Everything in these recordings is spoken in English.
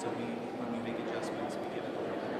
So when we make adjustments, we give it a little bit of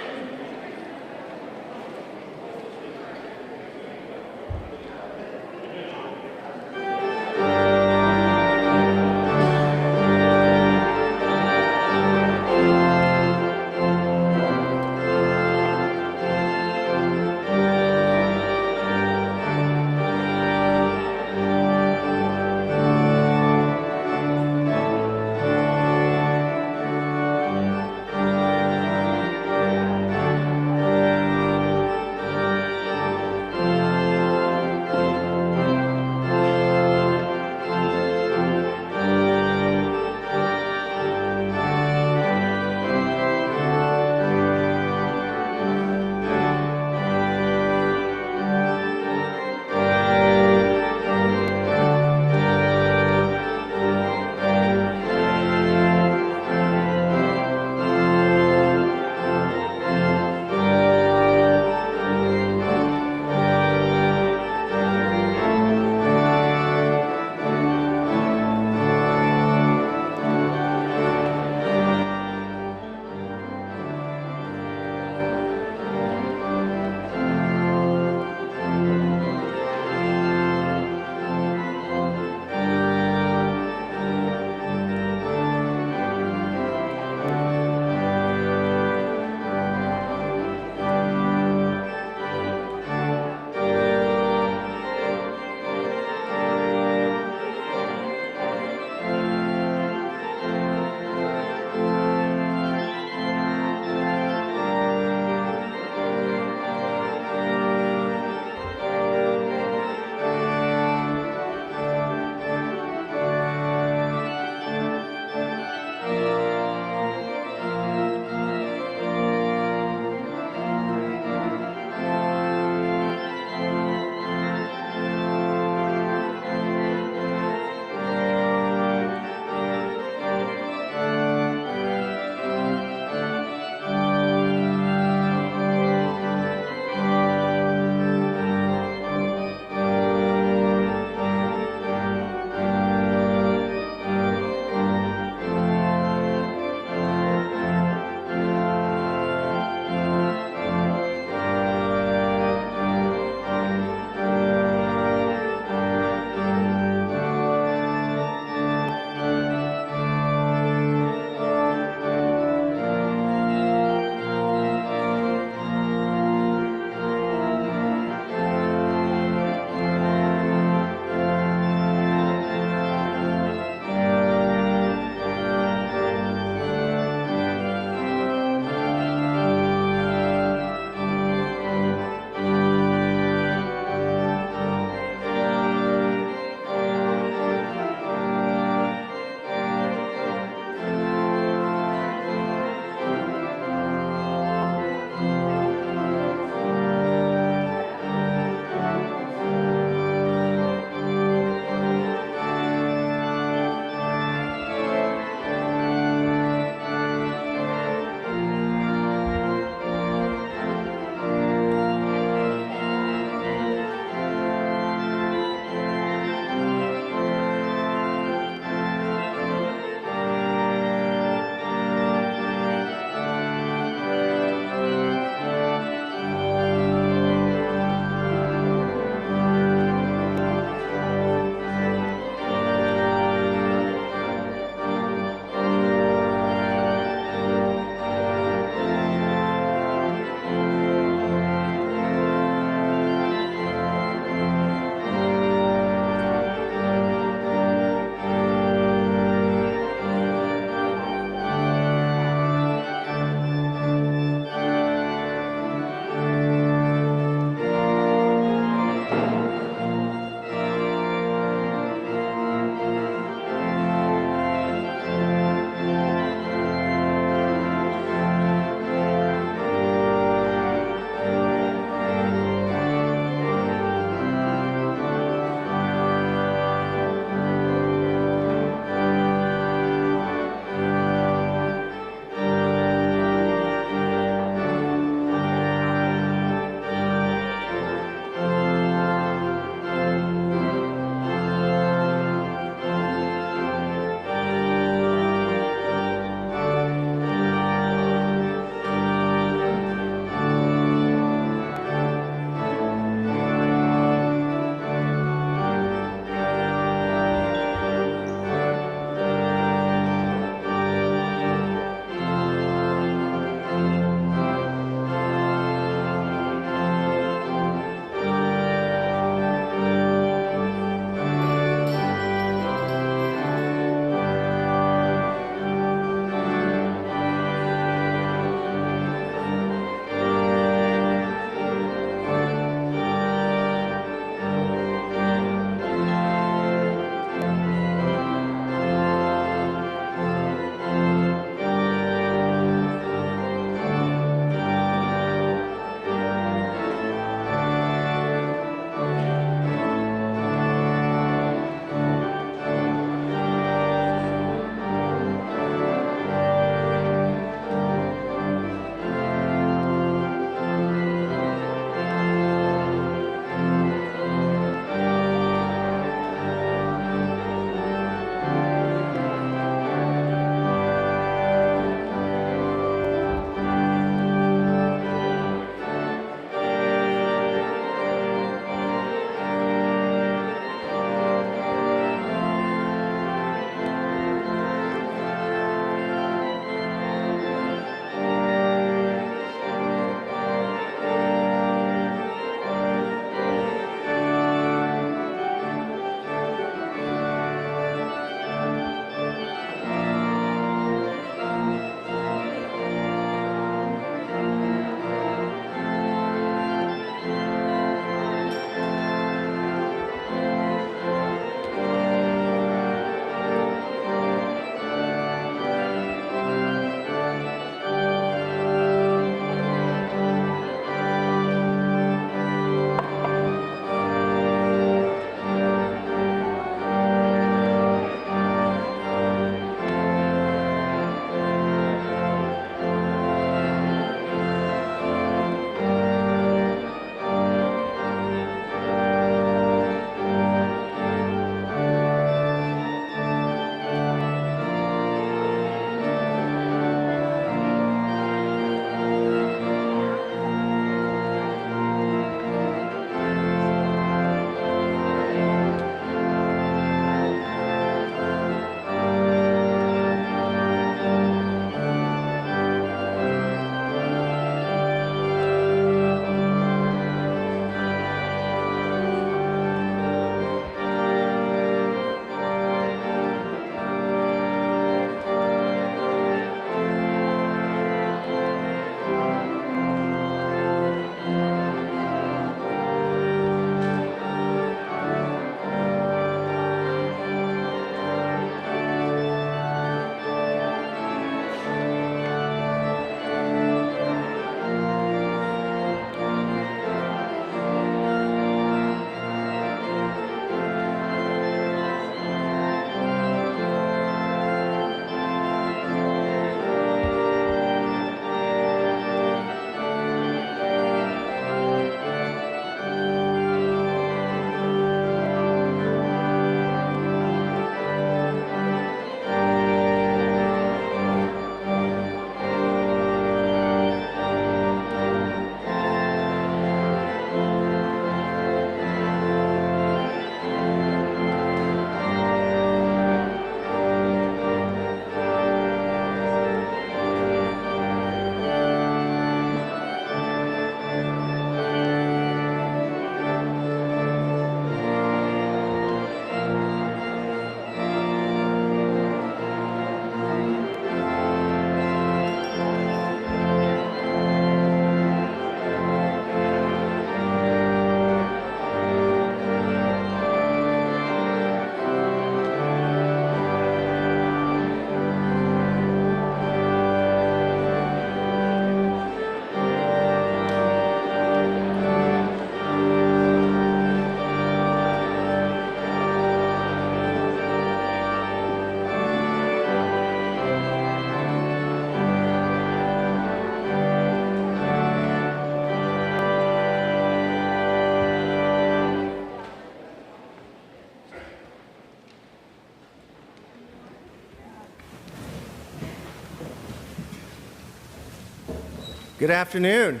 Good afternoon.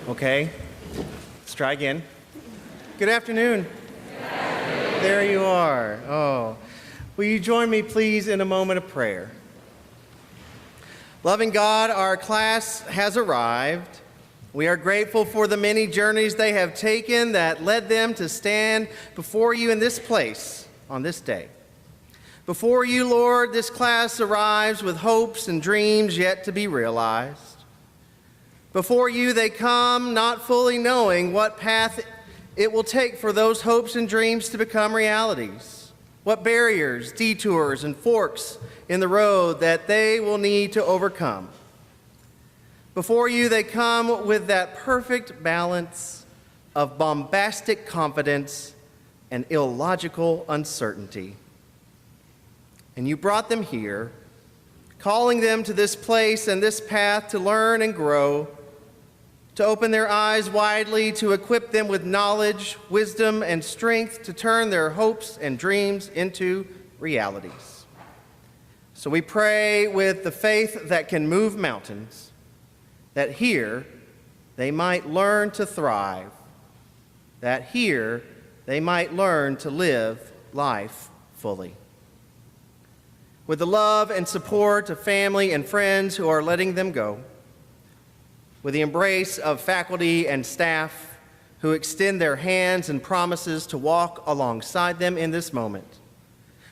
Okay, let's try again. Good afternoon. There you are. Oh, will you join me, please, in a moment of prayer? Loving God, our class has arrived. We are grateful for the many journeys they have taken that led them to stand before you in this place on this day. Before you, Lord, this class arrives with hopes and dreams yet to be realized. Before you, they come not fully knowing what path it will take for those hopes and dreams to become realities, what barriers, detours, and forks in the road that they will need to overcome. Before you, they come with that perfect balance of bombastic confidence and illogical uncertainty. And you brought them here, calling them to this place and this path to learn and grow, to open their eyes widely, to equip them with knowledge, wisdom, and strength to turn their hopes and dreams into realities. So we pray with the faith that can move mountains, that here they might learn to thrive, that here they might learn to live life fully. With the love and support of family and friends who are letting them go, with the embrace of faculty and staff who extend their hands and promises to walk alongside them in this moment,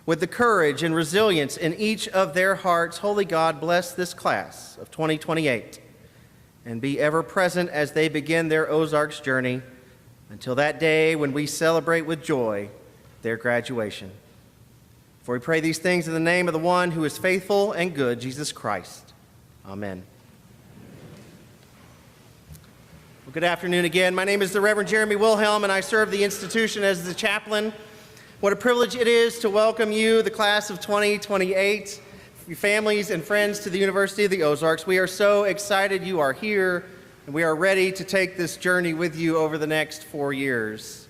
with the courage and resilience in each of their hearts, Holy God, bless this class of 2028 and be ever present as they begin their Ozarks journey until that day when we celebrate with joy their graduation. For we pray these things in the name of the one who is faithful and good, Jesus Christ. Amen. Well, good afternoon again. My name is the Reverend Jeremy Wilhelm, and I serve the institution as the chaplain. What a privilege it is to welcome you, the class of 2028, your families and friends to the University of the Ozarks. We are so excited you are here, and we are ready to take this journey with you over the next 4 years.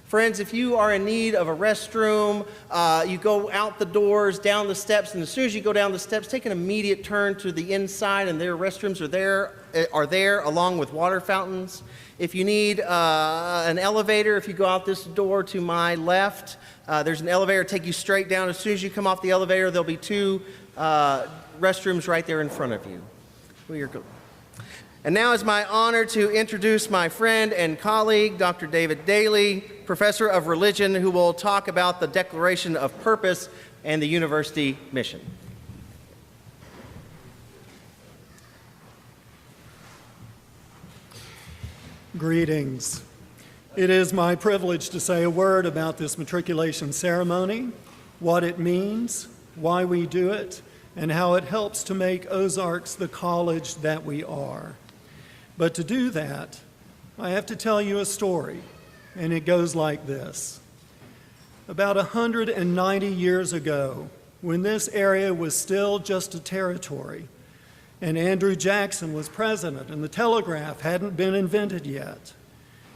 Friends, if you are in need of a restroom, you go out the doors, down the steps, and as soon as you go down the steps, take an immediate turn to the inside, and their restrooms are there along with water fountains. If you need an elevator, if you go out this door to my left, there's an elevator take you straight down. As soon as you come off the elevator, there'll be 2 restrooms right there in front of you. And now it's my honor to introduce my friend and colleague, Dr. David Daly, Professor of Religion, who will talk about the Declaration of Purpose and the university mission. Greetings. It is my privilege to say a word about this matriculation ceremony, what it means, why we do it, and how it helps to make Ozarks the college that we are. But to do that, I have to tell you a story, and it goes like this. About 190 years ago, when this area was still just a territory, and Andrew Jackson was president, and the telegraph hadn't been invented yet,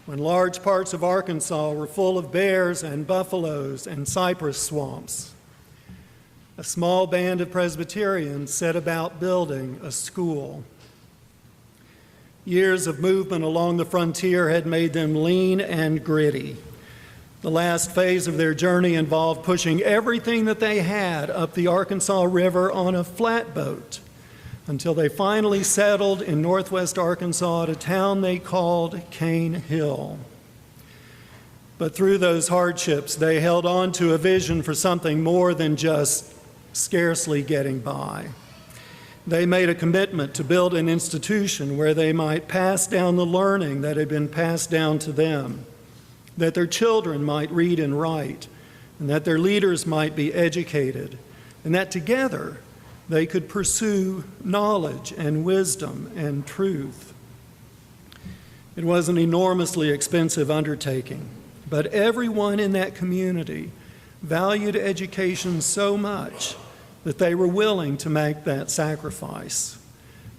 when large parts of Arkansas were full of bears and buffaloes and cypress swamps, a small band of Presbyterians set about building a school. Years of movement along the frontier had made them lean and gritty. The last phase of their journey involved pushing everything that they had up the Arkansas River on a flatboat until they finally settled in northwest Arkansas at a town they called Cane Hill. But through those hardships, they held on to a vision for something more than just scarcely getting by. They made a commitment to build an institution where they might pass down the learning that had been passed down to them, that their children might read and write, and that their leaders might be educated, and that together they could pursue knowledge and wisdom and truth. It was an enormously expensive undertaking, but everyone in that community valued education so much that they were willing to make that sacrifice.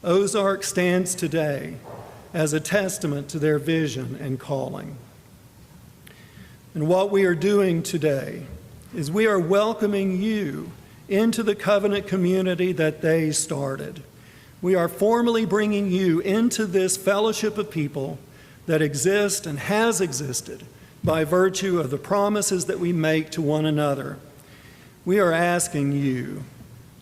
Ozark stands today as a testament to their vision and calling. And what we are doing today is we are welcoming you into the covenant community that they started. we are formally bringing you into this fellowship of people that exist and has existed by virtue of the promises that we make to one another. We are asking you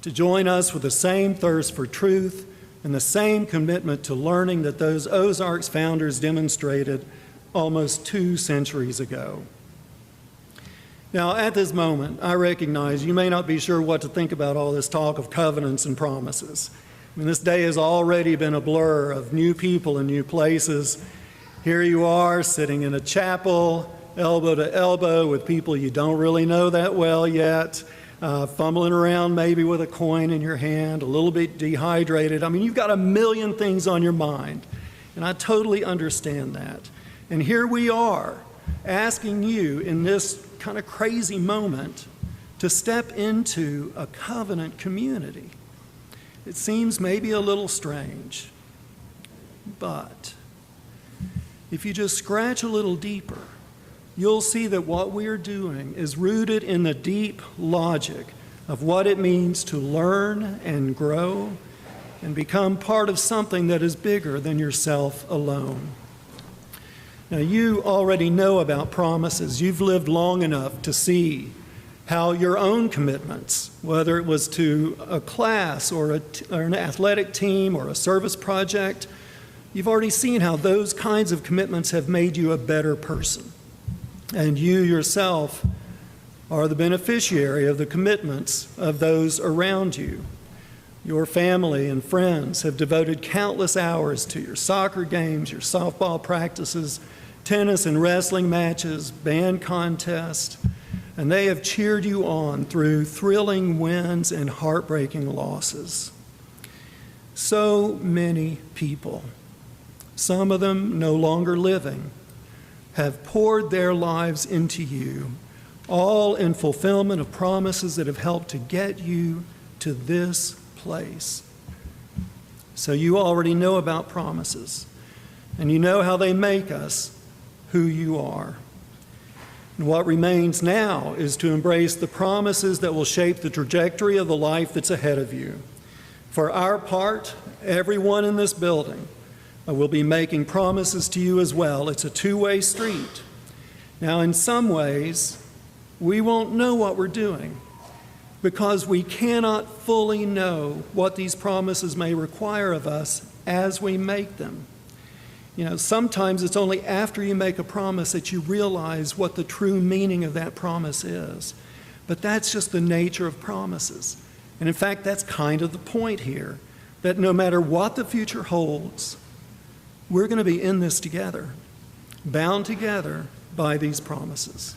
to join us with the same thirst for truth and the same commitment to learning that those Ozarks founders demonstrated almost 2 centuries ago. Now, at this moment, I recognize you may not be sure what to think about all this talk of covenants and promises. I mean, this day has already been a blur of new people and new places. Here you are sitting in a chapel, elbow to elbow with people you don't really know that well yet, fumbling around maybe with a coin in your hand, a little bit dehydrated. I mean, you've got a million things on your mind, and I totally understand that. And here we are asking you in this kind of crazy moment to step into a covenant community. It seems maybe a little strange, but if you just scratch a little deeper, you'll see that what we're doing is rooted in the deep logic of what it means to learn and grow and become part of something that is bigger than yourself alone. Now, you already know about promises. You've lived long enough to see how your own commitments, whether it was to a class or an athletic team or a service project, you've already seen how those kinds of commitments have made you a better person. And you yourself are the beneficiary of the commitments of those around you. Your family and friends have devoted countless hours to your soccer games, your softball practices, tennis and wrestling matches, band contests, and they have cheered you on through thrilling wins and heartbreaking losses. So many people, some of them no longer living, have poured their lives into you, all in fulfillment of promises that have helped to get you to this place. So you already know about promises, and you know how they make us who you are. And what remains now is to embrace the promises that will shape the trajectory of the life that's ahead of you. For our part, everyone in this building will be making promises to you as well. It's a two-way street. Now, in some ways, we won't know what we're doing because we cannot fully know what these promises may require of us as we make them. You know, sometimes it's only after you make a promise that you realize what the true meaning of that promise is. But that's just the nature of promises. And in fact, that's kind of the point here, that no matter what the future holds, we're going to be in this together, bound together by these promises.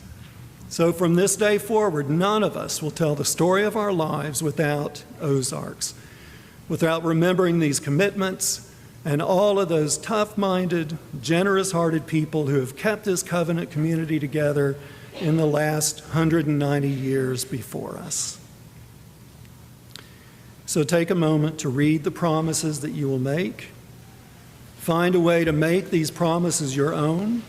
So from this day forward, none of us will tell the story of our lives without Ozarks, without remembering these commitments and all of those tough-minded, generous-hearted people who have kept this covenant community together in the last 190 years before us. So take a moment to read the promises that you will make. Find a way to make these promises your own.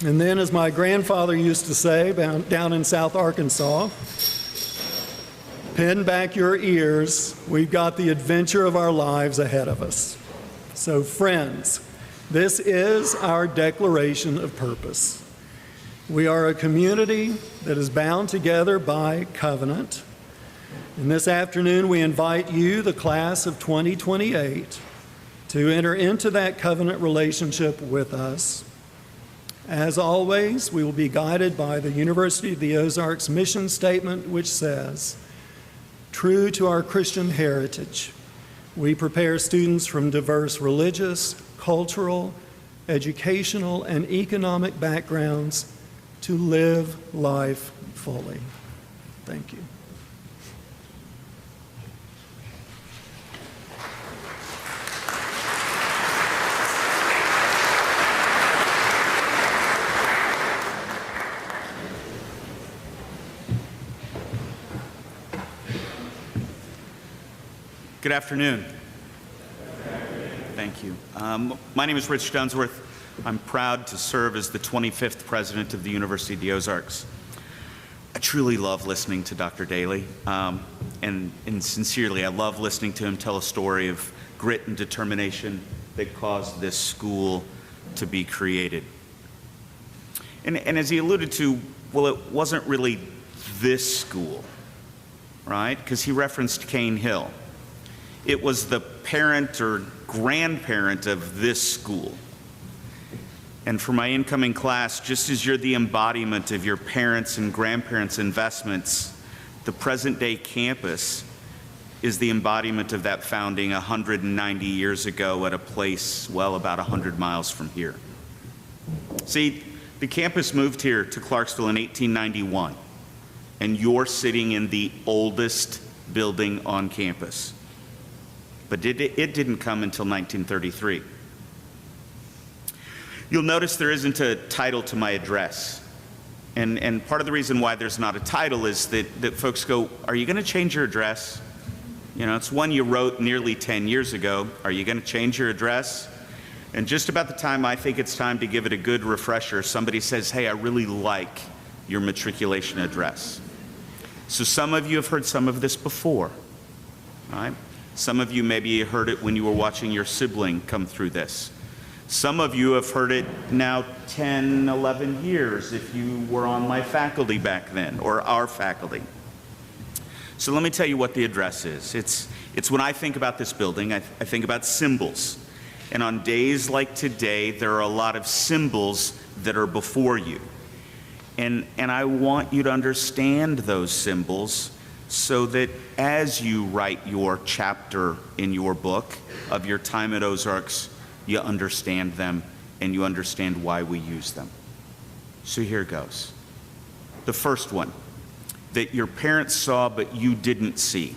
And then, as my grandfather used to say down in South Arkansas, pin back your ears. We've got the adventure of our lives ahead of us. So friends, this is our declaration of purpose. We are a community that is bound together by covenant. And this afternoon we invite you, the class of 2028, to enter into that covenant relationship with us. As always, we will be guided by the University of the Ozarks mission statement, which says, "True to our Christian heritage, we prepare students from diverse religious, cultural, educational, and economic backgrounds to live life fully." Thank you. Good afternoon. Thank you. My name is Rich Dunsworth. I'm proud to serve as the 25th president of the University of the Ozarks. I truly love listening to Dr. Daly, and sincerely, I love listening to him tell a story of grit and determination that caused this school to be created. And as he alluded to, well, it wasn't really this school, right? Because he referenced Cane Hill. It was the parent or grandparent of this school. And for my incoming class, just as you're the embodiment of your parents' and grandparents' investments, the present-day campus is the embodiment of that founding 190 years ago at a place, well, about 100 miles from here. See, the campus moved here to Clarksville in 1891, and you're sitting in the oldest building on campus. But it didn't come until 1933. You'll notice there isn't a title to my address. And part of the reason why there's not a title is that folks go, are you going to change your address? You know, it's one you wrote nearly 10 years ago. Are you going to change your address? And just about the time I think it's time to give it a good refresher, somebody says, hey, I really like your matriculation address. So some of you have heard some of this before, right? Some of you maybe heard it when you were watching your sibling come through this. Some of you have heard it now 10, 11 years if you were on my faculty back then, or our faculty. So let me tell you what the address is. It's when I think about this building, I think about symbols. And on days like today, there are a lot of symbols that are before you. And I want you to understand those symbols so that as you write your chapter in your book of your time at Ozarks, you understand them and you understand why we use them. So here goes. The first one, that your parents saw but you didn't see.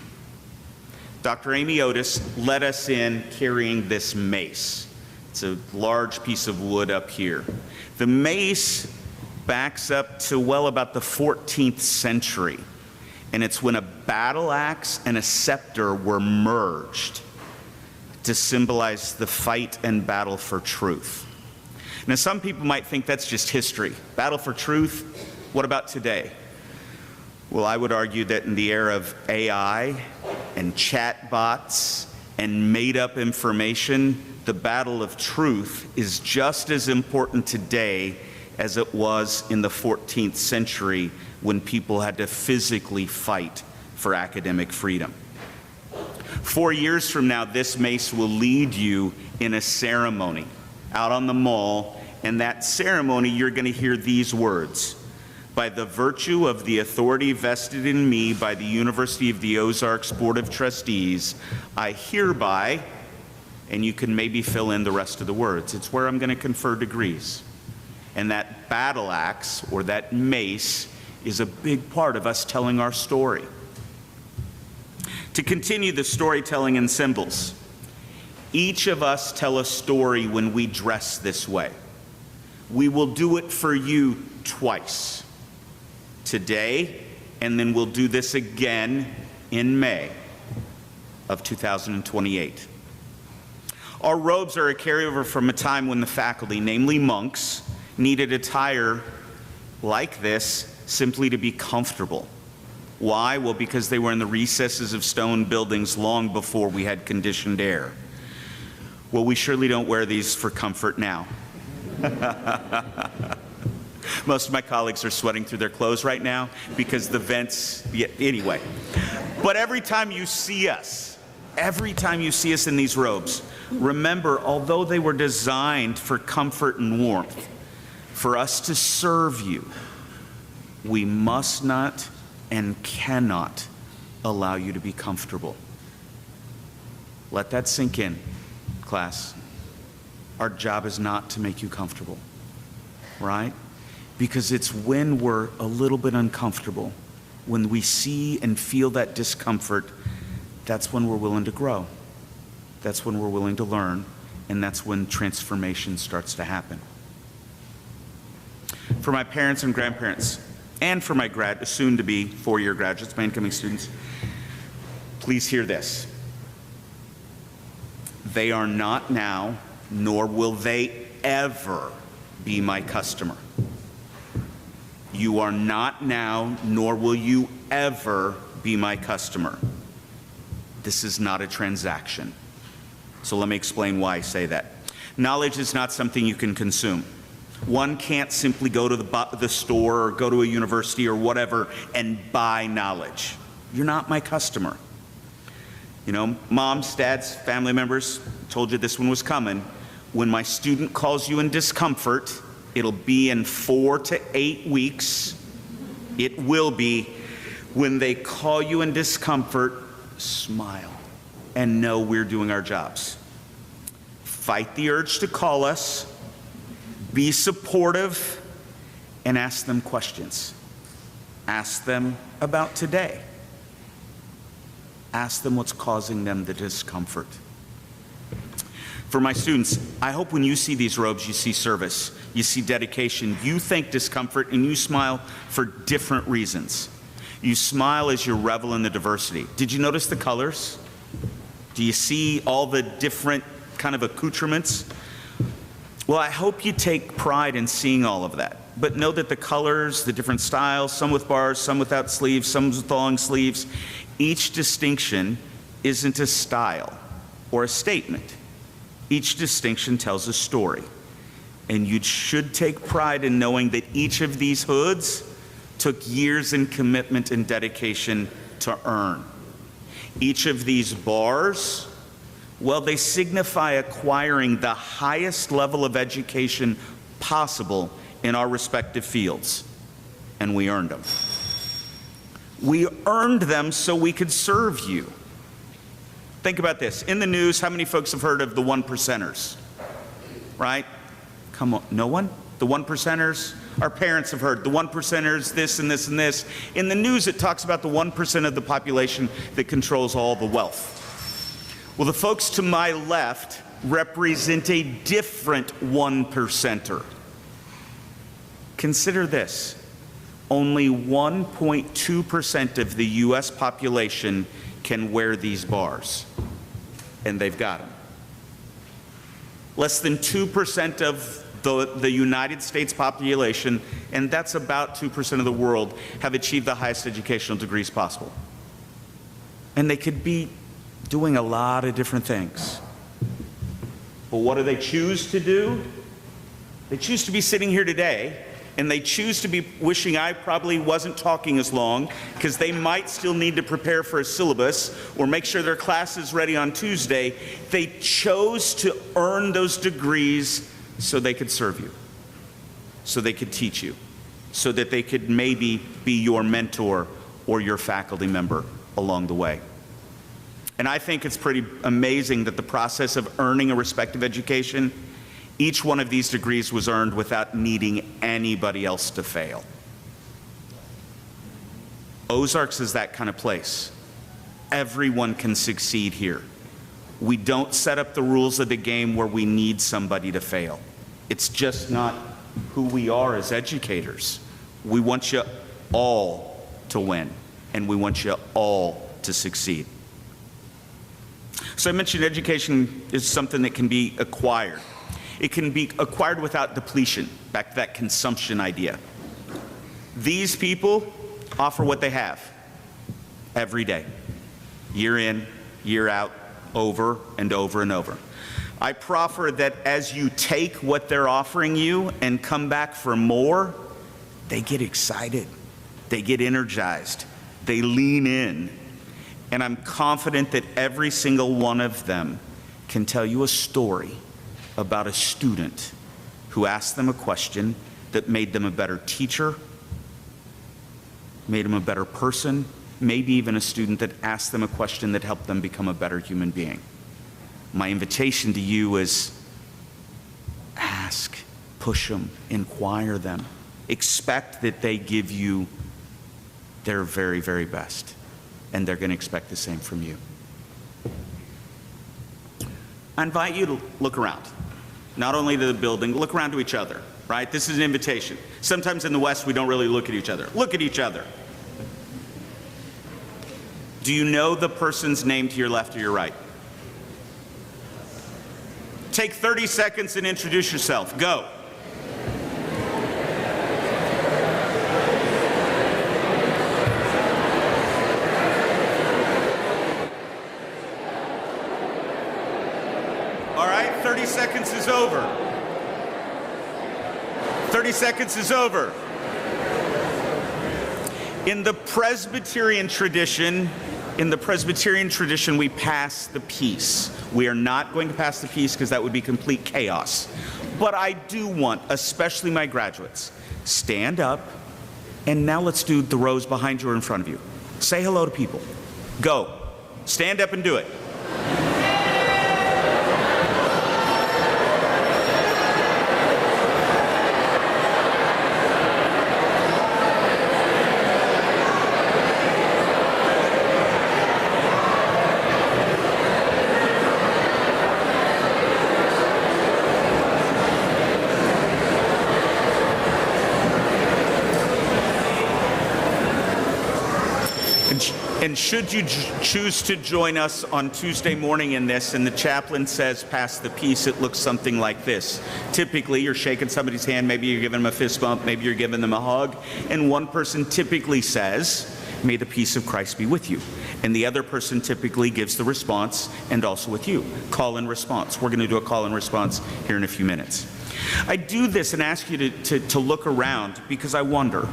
Dr. Amy Otis let us in carrying this mace. It's a large piece of wood up here. The mace backs up to, well, about the 14th century. And it's when a battle axe and a scepter were merged to symbolize the fight and battle for truth. Now, some people might think that's just history. Battle for truth, what about today? Well, I would argue that in the era of AI and chatbots and made-up information, the battle of truth is just as important today as it was in the 14th century when people had to physically fight for academic freedom. 4 years from now, this mace will lead you in a ceremony out on the mall, and that ceremony, you're going to hear these words: by the virtue of the authority vested in me by the University of the Ozarks Board of Trustees, I hereby, and you can maybe fill in the rest of the words. It's where I'm going to confer degrees. And that battle axe, or that mace, is a big part of us telling our story. To continue the storytelling in symbols, each of us tell a story when we dress this way. We will do it for you twice. Today, and then we'll do this again in May of 2028. Our robes are a carryover from a time when the faculty, namely monks, needed attire like this simply to be comfortable. Why? Well, because they were in the recesses of stone buildings long before we had conditioned air. Well, we surely don't wear these for comfort now. Most of my colleagues are sweating through their clothes right now because the vents, yeah, anyway. But every time you see us in these robes, remember, although they were designed for comfort and warmth, for us to serve you, we must not and cannot allow you to be comfortable. Let that sink in, class. Our job is not to make you comfortable, right? Because it's when we're a little bit uncomfortable, when we see and feel that discomfort, that's when we're willing to grow. That's when we're willing to learn, and that's when transformation starts to happen. For my parents and grandparents, and for my soon-to-be four-year graduates, my incoming students, please hear this. They are not now, nor will they ever be my customer. You are not now, nor will you ever be my customer. This is not a transaction. So let me explain why I say that. Knowledge is not something you can consume. One can't simply go to the store or go to a university or whatever and buy knowledge. You're not my customer. You know, moms, dads, family members, told you this one was coming. When my student calls you in discomfort, it'll be in 4 to 8 weeks. It will be. When they call you in discomfort, smile and know we're doing our jobs. Fight the urge to call us, be supportive, and ask them questions. Ask them about today. Ask them what's causing them the discomfort. For my students, I hope when you see these robes, you see service, you see dedication, you think discomfort, and you smile for different reasons. You smile as you revel in the diversity. Did you notice the colors? Do you see all the different kind of accoutrements? Well, I hope you take pride in seeing all of that. But know that the colors, the different styles, some with bars, some without sleeves, some with long sleeves, each distinction isn't a style or a statement. Each distinction tells a story. And you should take pride in knowing that each of these hoods took years in commitment and dedication to earn. Each of these bars, well, they signify acquiring the highest level of education possible in our respective fields. And we earned them. We earned them so we could serve you. Think about this. In the news, how many folks have heard of the 1%ers? Right? Come on, no one? The 1%ers? Our parents have heard the 1%ers, this and this and this. In the news, it talks about the 1% of the population that controls all the wealth. Well, the folks to my left represent a different 1%er. Consider this. Only 1.2% of the U.S. population can wear these bars, and they've got them. Less than 2% of the United States population, and that's about 2% of the world, have achieved the highest educational degrees possible. And they could be doing a lot of different things. But what do they choose to do? They choose to be sitting here today, and they choose to be wishing I probably wasn't talking as long, because they might still need to prepare for a syllabus or make sure their class is ready on Tuesday. They chose to earn those degrees so they could serve you, so they could teach you, so that they could maybe be your mentor or your faculty member along the way. And I think it's pretty amazing that the process of earning a respective education, each one of these degrees was earned without needing anybody else to fail. Ozarks is that kind of place. Everyone can succeed here. We don't set up the rules of the game where we need somebody to fail. It's just not who we are as educators. We want you all to win, and we want you all to succeed. So I mentioned education is something that can be acquired. It can be acquired without depletion, back to that consumption idea. These people offer what they have every day, year in, year out, over and over and over. I proffer that as you take what they're offering you and come back for more, they get excited, they get energized, they lean in. And I'm confident that every single one of them can tell you a story about a student who asked them a question that made them a better teacher, made them a better person, maybe even a student that asked them a question that helped them become a better human being. My invitation to you is ask, push them, inquire them. Expect that they give you their very, very best, and they're going to expect the same from you. I invite you to look around, not only to the building, look around to each other, right? This is an invitation. Sometimes in the West, we don't really look at each other. Look at each other. Do you know the person's name to your left or your right? Take 30 seconds and introduce yourself. Go. seconds is over. 30 seconds is over. In the Presbyterian tradition, we pass the peace. We are not going to pass the peace because that would be complete chaos. But I do want, especially my graduates, stand up, and now let's do the rows behind you or in front of you. Say hello to people. Go. Stand up and do it. And should you choose to join us on Tuesday morning in this, and the chaplain says, pass the peace, it looks something like this. Typically, you're shaking somebody's hand, maybe you're giving them a fist bump, maybe you're giving them a hug, and one person typically says, may the peace of Christ be with you. And the other person typically gives the response, and also with you. Call and response. We're going to do a call and response here in a few minutes. I do this and ask you to look around because I wonder,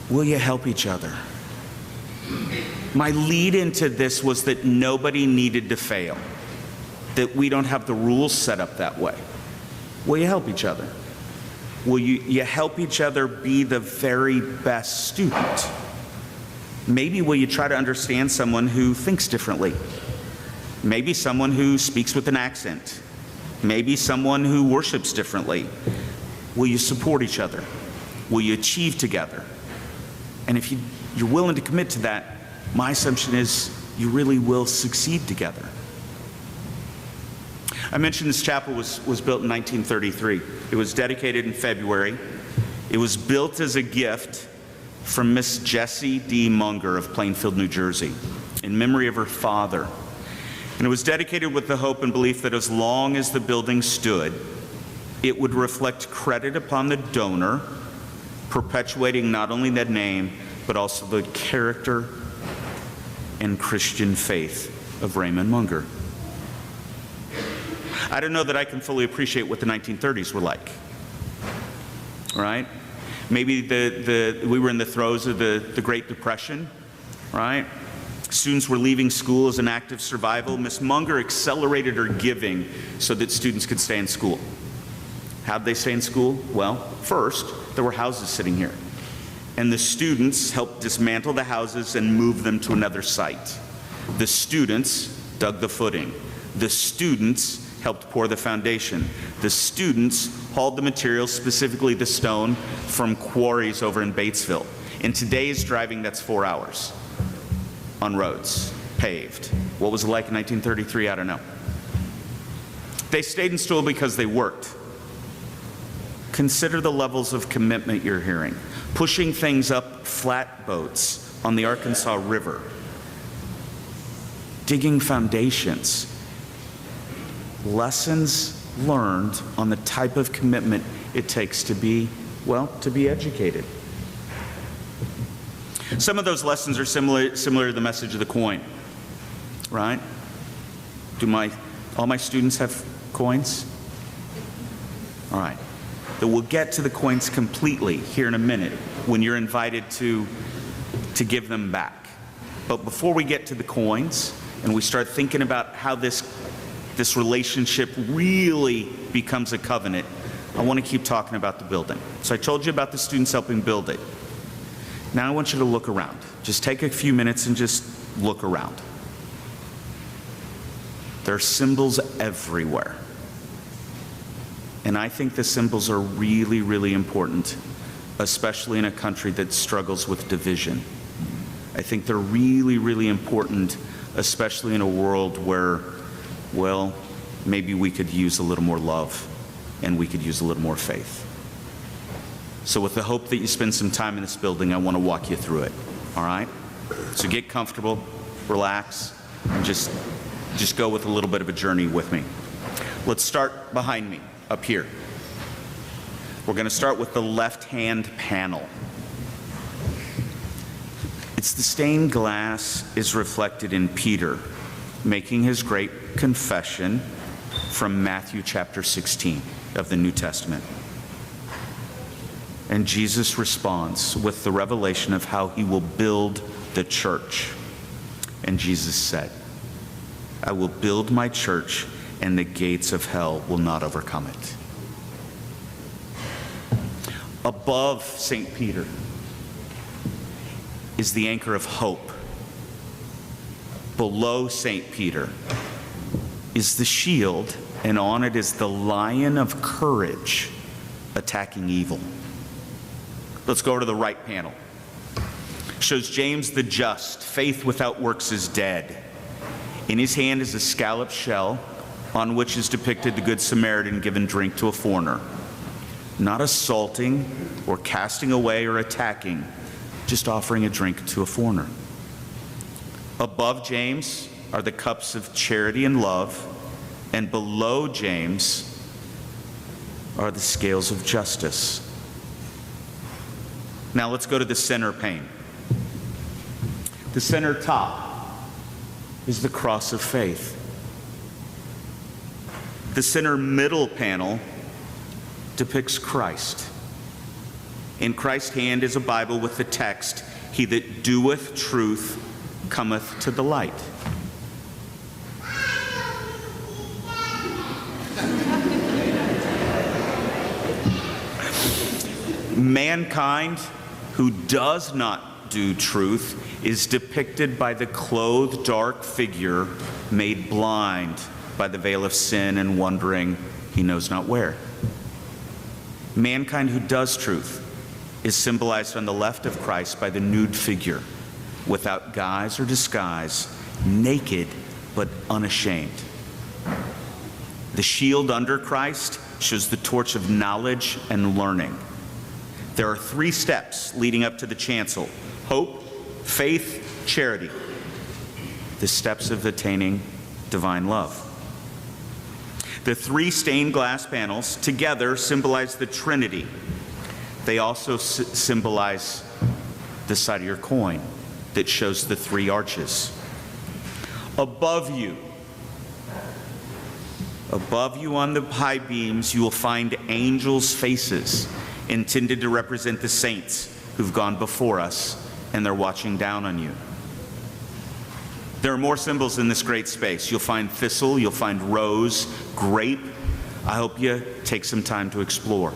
will you help each other? My lead into this was that nobody needed to fail, that we don't have the rules set up that way. Will you help each other? Will you help each other be the very best student? Maybe will you try to understand someone who thinks differently? Maybe someone who speaks with an accent. Maybe someone who worships differently. Will you support each other? Will you achieve together? And if you're willing to commit to that, my assumption is you really will succeed together. I mentioned this chapel was built in 1933. It was dedicated in February. It was built as a gift from Miss Jessie D. Munger of Plainfield, New Jersey, in memory of her father. And it was dedicated with the hope and belief that as long as the building stood, it would reflect credit upon the donor, perpetuating not only that name, but also the character and Christian faith of Raymond Munger. I don't know that I can fully appreciate what the 1930s were like, right? Maybe we were in the throes of the Great Depression, right? Students were leaving school as an act of survival. Miss Munger accelerated her giving so that students could stay in school. How'd they stay in school? Well, first, there were houses sitting here. And the students helped dismantle the houses and move them to another site. The students dug the footing. The students helped pour the foundation. The students hauled the materials, specifically the stone, from quarries over in Batesville. In today's driving, that's 4 hours on roads, paved. What was it like in 1933? I don't know. They stayed in school because they worked. Consider the levels of commitment you're hearing. Pushing things up flatboats on the Arkansas River. Digging foundations. Lessons learned on the type of commitment it takes to be, well, to be educated. Some of those lessons are similar to the message of the coin, right? Do all my students have coins? All right. That we'll get to the coins completely here in a minute when you're invited to give them back. But before we get to the coins and we start thinking about how this relationship really becomes a covenant, I want to keep talking about the building. So I told you about the students helping build it. Now I want you to look around. Just take a few minutes and just look around. There are symbols everywhere. And I think the symbols are really, really important, especially in a country that struggles with division. I think they're really, really important, especially in a world where, well, maybe we could use a little more love and we could use a little more faith. So with the hope that you spend some time in this building, I want to walk you through it, all right? So get comfortable, relax, and just go with a little bit of a journey with me. Let's start behind me. Up here. We're going to start with the left-hand panel. It's the stained glass is reflected in Peter making his great confession from Matthew chapter 16 of the New Testament. And Jesus responds with the revelation of how he will build the church. And Jesus said, I will build my church, and the gates of hell will not overcome it. Above St. Peter is the anchor of hope. Below St. Peter is the shield, and on it is the lion of courage attacking evil. Let's go to the right panel. Shows James the just. Faith without works is dead. In his hand is a scalloped shell on which is depicted the Good Samaritan giving drink to a foreigner. Not assaulting or casting away or attacking, just offering a drink to a foreigner. Above James are the cups of charity and love, and below James are the scales of justice. Now let's go to the center pane. The center top is the cross of faith. The center middle panel depicts Christ. In Christ's hand is a Bible with the text, "He that doeth truth cometh to the light." Mankind who does not do truth is depicted by the clothed dark figure made blind by the veil of sin and wandering he knows not where. Mankind who does truth is symbolized on the left of Christ by the nude figure, without guise or disguise, naked but unashamed. The shield under Christ shows the torch of knowledge and learning. There are 3 steps leading up to the chancel: hope, faith, charity. The steps of attaining divine love. The 3 stained glass panels together symbolize the Trinity. They also symbolize the side of your coin that shows the 3 arches. Above you on the high beams, you will find angels' faces intended to represent the saints who've gone before us, and they're watching down on you. There are more symbols in this great space. You'll find thistle, you'll find rose, grape. I hope you take some time to explore.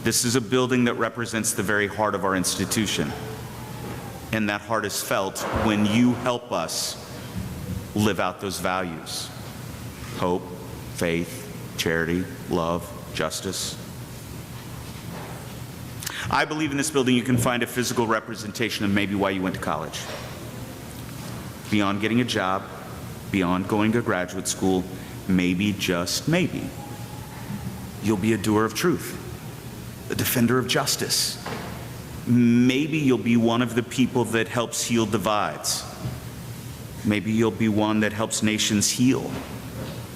This is a building that represents the very heart of our institution, and that heart is felt when you help us live out those values: hope, faith, charity, love, justice. I believe in this building you can find a physical representation of maybe why you went to college. Beyond getting a job, beyond going to graduate school, maybe, just maybe, you'll be a doer of truth, a defender of justice. Maybe you'll be one of the people that helps heal divides. Maybe you'll be one that helps nations heal,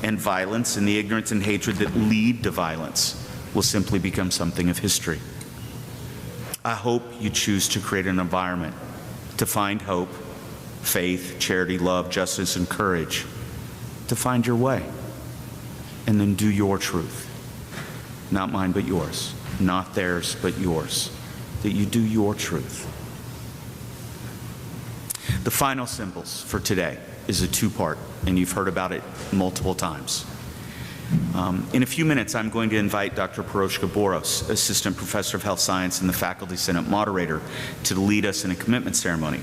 and violence and the ignorance and hatred that lead to violence will simply become something of history. I hope you choose to create an environment to find hope, faith, charity, love, justice, and courage, to find your way, and then do your truth. Not mine, but yours. Not theirs, but yours. That you do your truth. The final symbols for today is a 2-part, and you've heard about it multiple times. In a few minutes, I'm going to invite Dr. Piroshka Boros, Assistant Professor of Health Science and the Faculty Senate Moderator, to lead us in a commitment ceremony.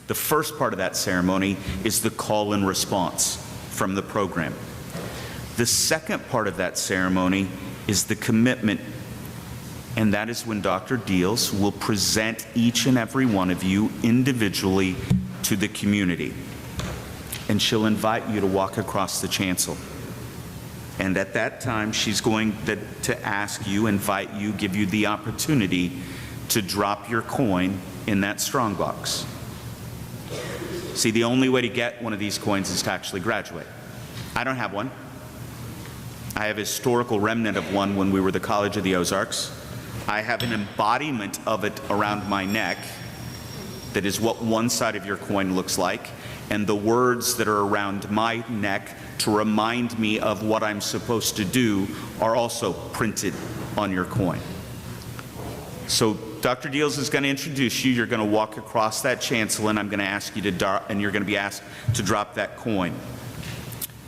The first part of that ceremony is the call and response from the program. The second part of that ceremony is the commitment, and that is when Dr. Deals will present each and every one of you individually to the community. And she'll invite you to walk across the chancel. And at that time, she's going to ask you, invite you, give you the opportunity to drop your coin in that strongbox. See, the only way to get one of these coins is to actually graduate. I don't have one. I have a historical remnant of one when we were the College of the Ozarks. I have an embodiment of it around my neck that is what one side of your coin looks like, and the words that are around my neck to remind me of what I'm supposed to do are also printed on your coin. So Dr. Deals is going to introduce you. You're going to walk across that chancel, and I'm going to ask you to, and you're going to be asked to drop that coin.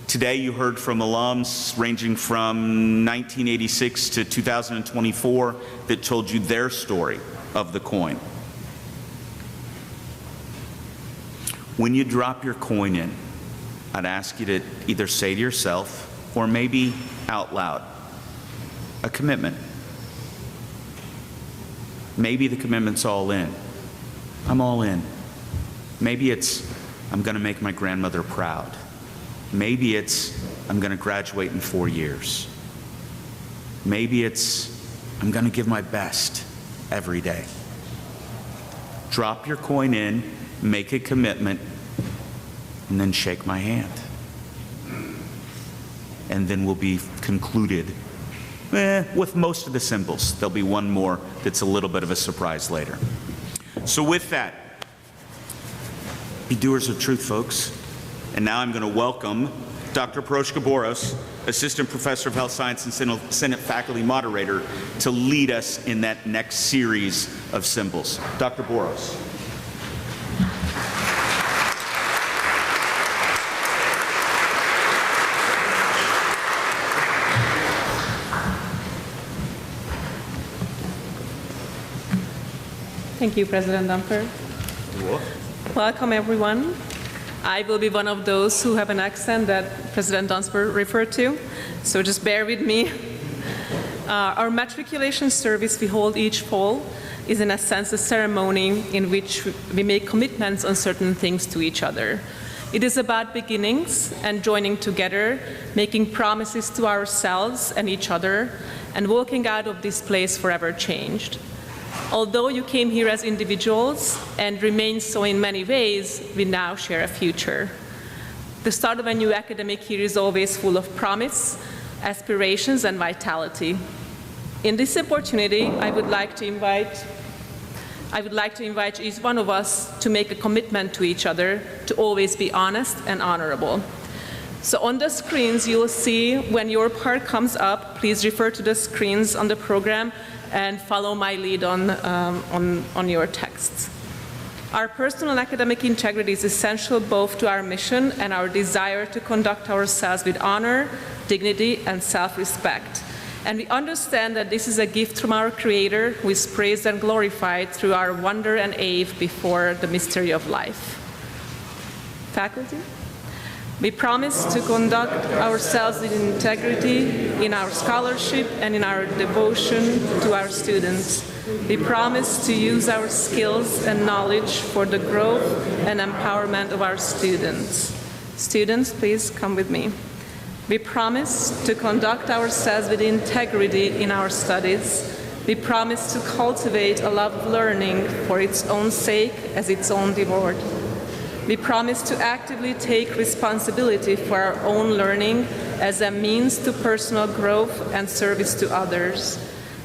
Today you heard from alums ranging from 1986 to 2024 that told you their story of the coin. When you drop your coin in, I'd ask you to either say to yourself or maybe out loud a commitment. Maybe the commitment's all in. I'm all in. Maybe it's, I'm going to make my grandmother proud. Maybe it's, I'm going to graduate in 4 years. Maybe it's, I'm going to give my best every day. Drop your coin in, make a commitment, and then shake my hand. And then we'll be concluded with most of the symbols. There'll be one more that's a little bit of a surprise later. So with that, be doers of truth, folks. And now I'm going to welcome Dr. Proshka Boros, Assistant Professor of Health Science and Senate Faculty Moderator, to lead us in that next series of symbols. Dr. Boros. Thank you, President Dumper. Welcome, everyone. I will be one of those who have an accent that President Dunsper referred to, so just bear with me. Our matriculation service we hold each fall is in a sense a ceremony in which we make commitments on certain things to each other. It is about beginnings and joining together, making promises to ourselves and each other, and walking out of this place forever changed. Although you came here as individuals and remain so in many ways, we now share a future. The start of a new academic year is always full of promise, aspirations, and vitality. In this opportunity, I would like to invite each one of us to make a commitment to each other to always be honest and honorable. So on the screens, you'll see when your part comes up, please refer to the screens on the program and follow my lead on your texts. Our personal and academic integrity is essential both to our mission and our desire to conduct ourselves with honor, dignity, and self-respect. And we understand that this is a gift from our Creator, who is praised and glorified through our wonder and awe before the mystery of life. Faculty? We promise to conduct ourselves with integrity in our scholarship and in our devotion to our students. We promise to use our skills and knowledge for the growth and empowerment of our students. Students, please come with me. We promise to conduct ourselves with integrity in our studies. We promise to cultivate a love of learning for its own sake as its own reward. We promise to actively take responsibility for our own learning as a means to personal growth and service to others.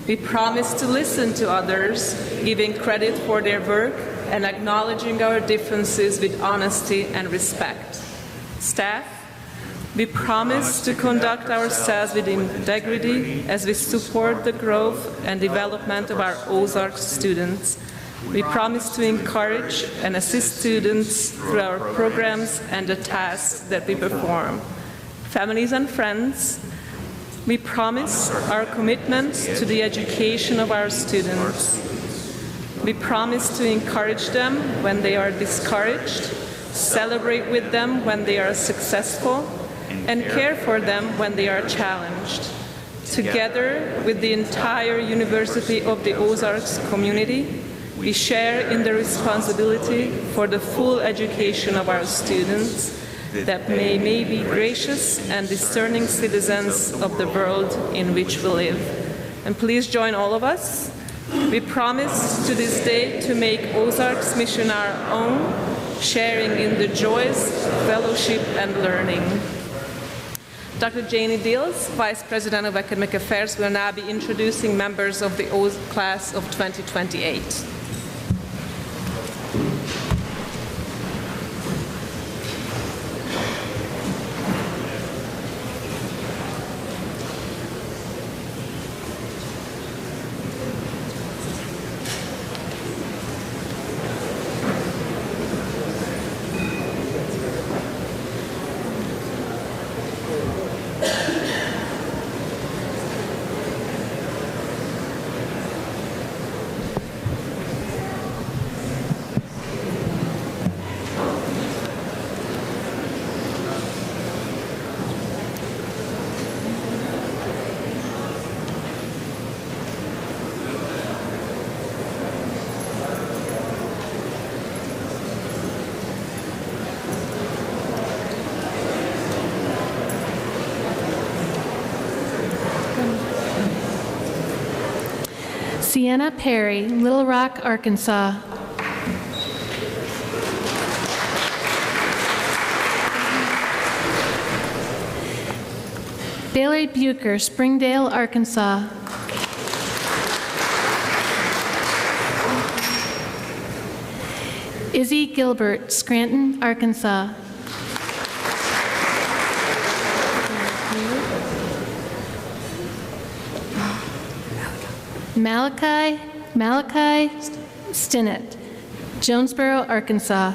We promise to listen to others, giving credit for their work and acknowledging our differences with honesty and respect. Staff, we promise to conduct ourselves with integrity as we support the growth and development of our Ozarks students. We promise to encourage and assist students through our programs and the tasks that we perform. Families and friends, we promise our commitment to the education of our students. We promise to encourage them when they are discouraged, celebrate with them when they are successful, and care for them when they are challenged. Together with the entire University of the Ozarks community, we share in the responsibility for the full education of our students, that they may be gracious and discerning citizens of the world in which we live. And please join all of us. We promise to this day to make Ozarks mission our own, sharing in the joys, fellowship, and learning. Dr. Janie Dills, Vice President of Academic Affairs, will now be introducing members of the class of 2028. Sienna Perry, Little Rock, Arkansas. Bailey Bucher, Springdale, Arkansas. Izzy Gilbert, Scranton, Arkansas. Malachi Stinnett, Jonesboro, Arkansas.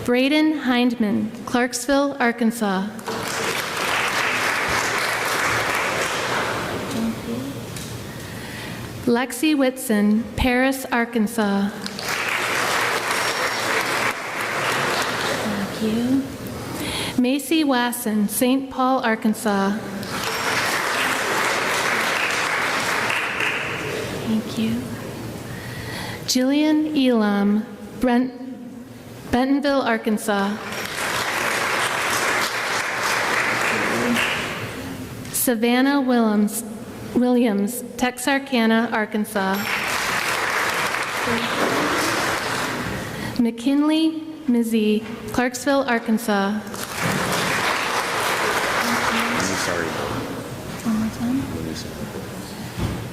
Braden Hindman, Clarksville, Arkansas. Lexi Whitson, Paris, Arkansas. Thank you. Macy Wasson, St. Paul, Arkansas. Thank you. Jillian Elam, Bentonville, Arkansas. Savannah Williams, Texarkana, Arkansas. McKinley Mizzy, Clarksville, Arkansas.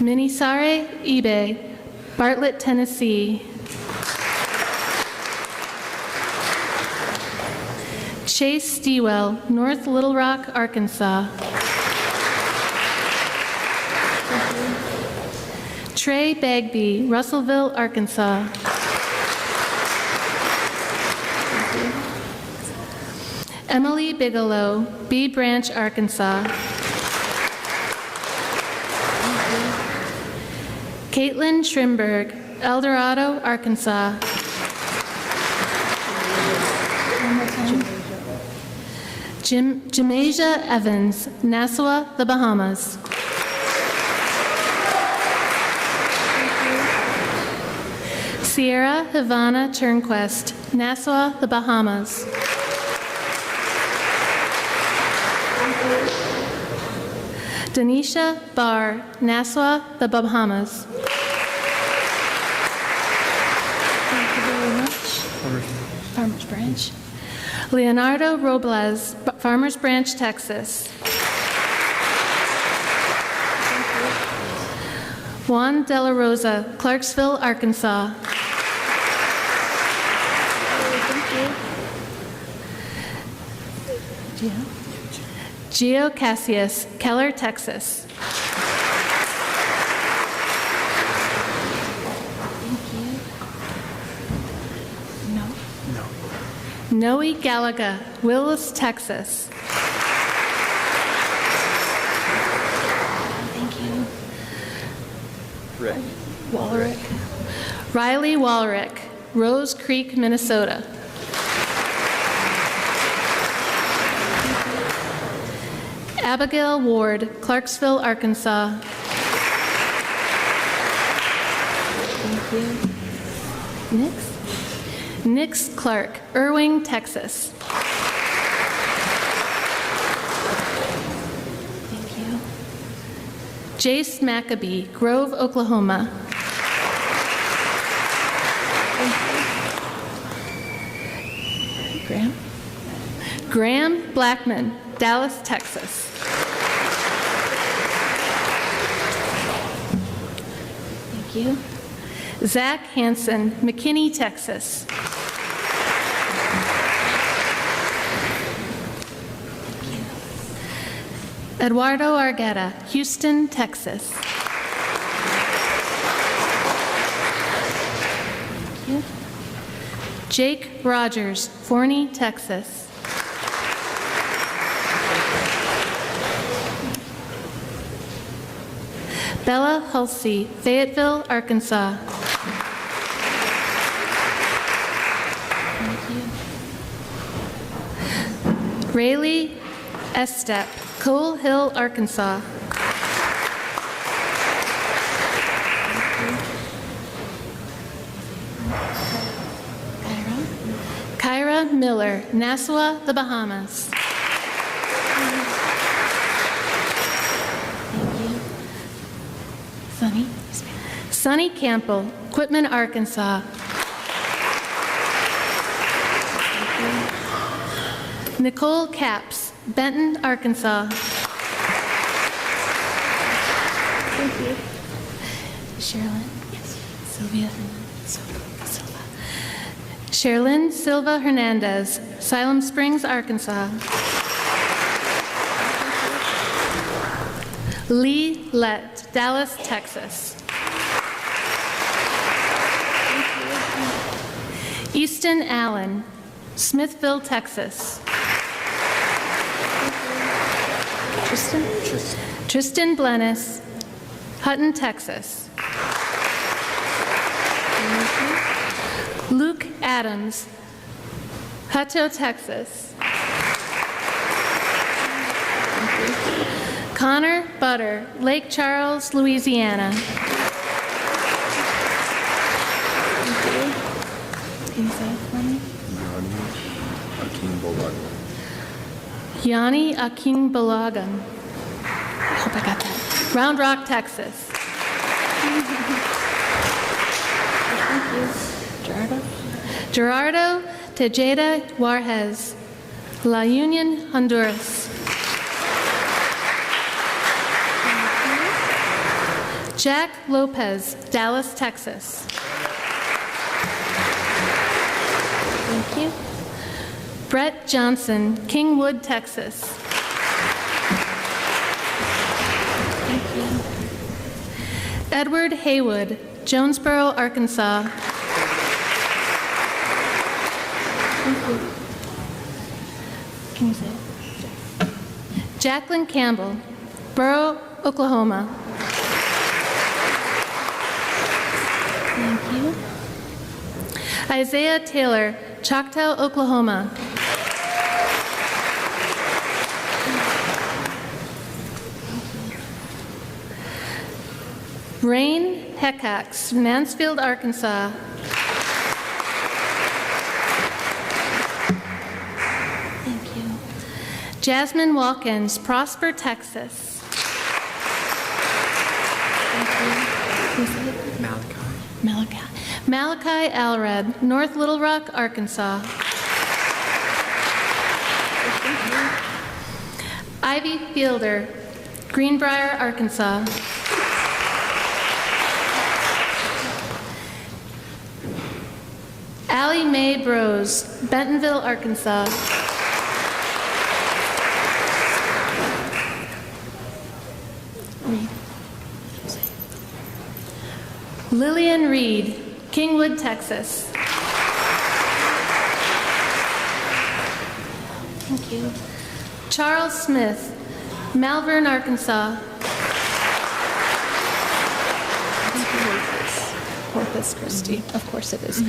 Minisare Ibe, Bartlett, Tennessee. Chase Stewell, North Little Rock, Arkansas. Trey Bagby, Russellville, Arkansas. Emily Bigelow, Bee Branch, Arkansas. Caitlin Schrimberg, El Dorado, Arkansas. Jamasia Evans, Nassau, the Bahamas. Sierra Havana Turnquest, Nassau, the Bahamas. Denisha Barr, Nassau, the Bahamas. Thank you very much. Farmers Branch. Leonardo Robles, Farmers Branch, Texas. Juan De La Rosa, Clarksville, Arkansas. Gio Cassius, Keller, Texas. Thank you. No. Noe Gallagher, Willis, Texas. Thank you. Riley Walrick, Rose Creek, Minnesota. Abigail Ward, Clarksville, Arkansas. Thank you. Nix Clark, Irving, Texas. Thank you. Jace Maccabee, Grove, Oklahoma. Graham Blackman, Dallas, Texas. Thank you. Zach Hansen, McKinney, Texas. Thank you. Eduardo Argueta, Houston, Texas. Thank you. Jake Rogers, Forney, Texas. Bella Hulsey, Fayetteville, Arkansas. Thank you. Rayleigh Estep, Coal Hill, Arkansas. Kyra Miller, Nassau, the Bahamas. Sonny Campbell, Quitman, Arkansas. Nicole Capps, Benton, Arkansas. Thank you. Sherilyn. Yes. Sylvia. Silva. Sherilyn Silva Hernandez, Siloam Springs, Arkansas. Lee Lett, Dallas, Texas. Easton Allen, Smithville, Texas. Tristan Blennis, Hutton, Texas. Luke Adams, Hutto, Texas. Connor Butter, Lake Charles, Louisiana. Can you say it for me? Yanni Akin Balagan. I hope I got that. Round Rock, Texas. Thank you. Gerardo Tejeda Juarez, La Union, Honduras. Jack Lopez, Dallas, Texas. Thank you. Brett Johnson, Kingwood, Texas. Thank you. Edward Haywood, Jonesboro, Arkansas. Thank you. Can you say it? Jacqueline Campbell, Burrow, Oklahoma. Thank you. Isaiah Taylor, Choctaw, Oklahoma. Rain Heckax, Mansfield, Arkansas. Thank you. Jasmine Walkins, Prosper, Texas. Thank you. Malachi Alred, North Little Rock, Arkansas. Ivy Fielder, Greenbrier, Arkansas. Allie Mae Brose, Bentonville, Arkansas. Lillian Reed, Kingwood, Texas. Thank you. Charles Smith, Malvern, Arkansas. Corpus Christi, of course it is.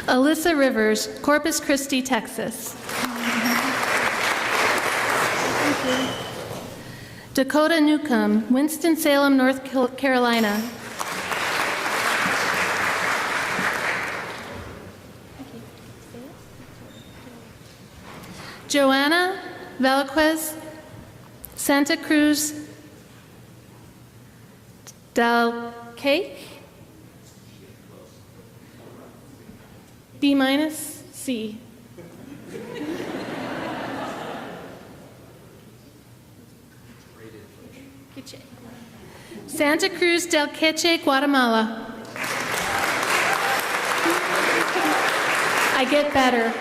Alyssa Rivers, Corpus Christi, Texas. Thank you. Dakota Newcomb, Winston-Salem, North Carolina. Joanna Velquez, Santa Cruz del Cake. B minus C. Santa Cruz del Queche, Guatemala. I get better.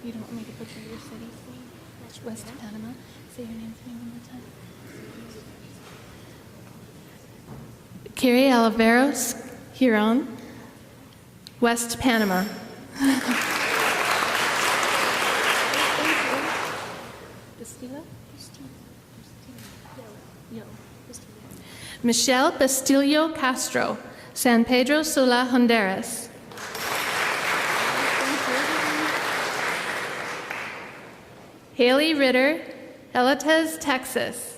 You don't want me to butcher your city? West Panama. Say your name for me one more time. Carrie Oliveros, Huron, West Panama. Michelle Bastillo Castro, San Pedro Sula, Honduras. Haley Ritter, Elatez, Texas.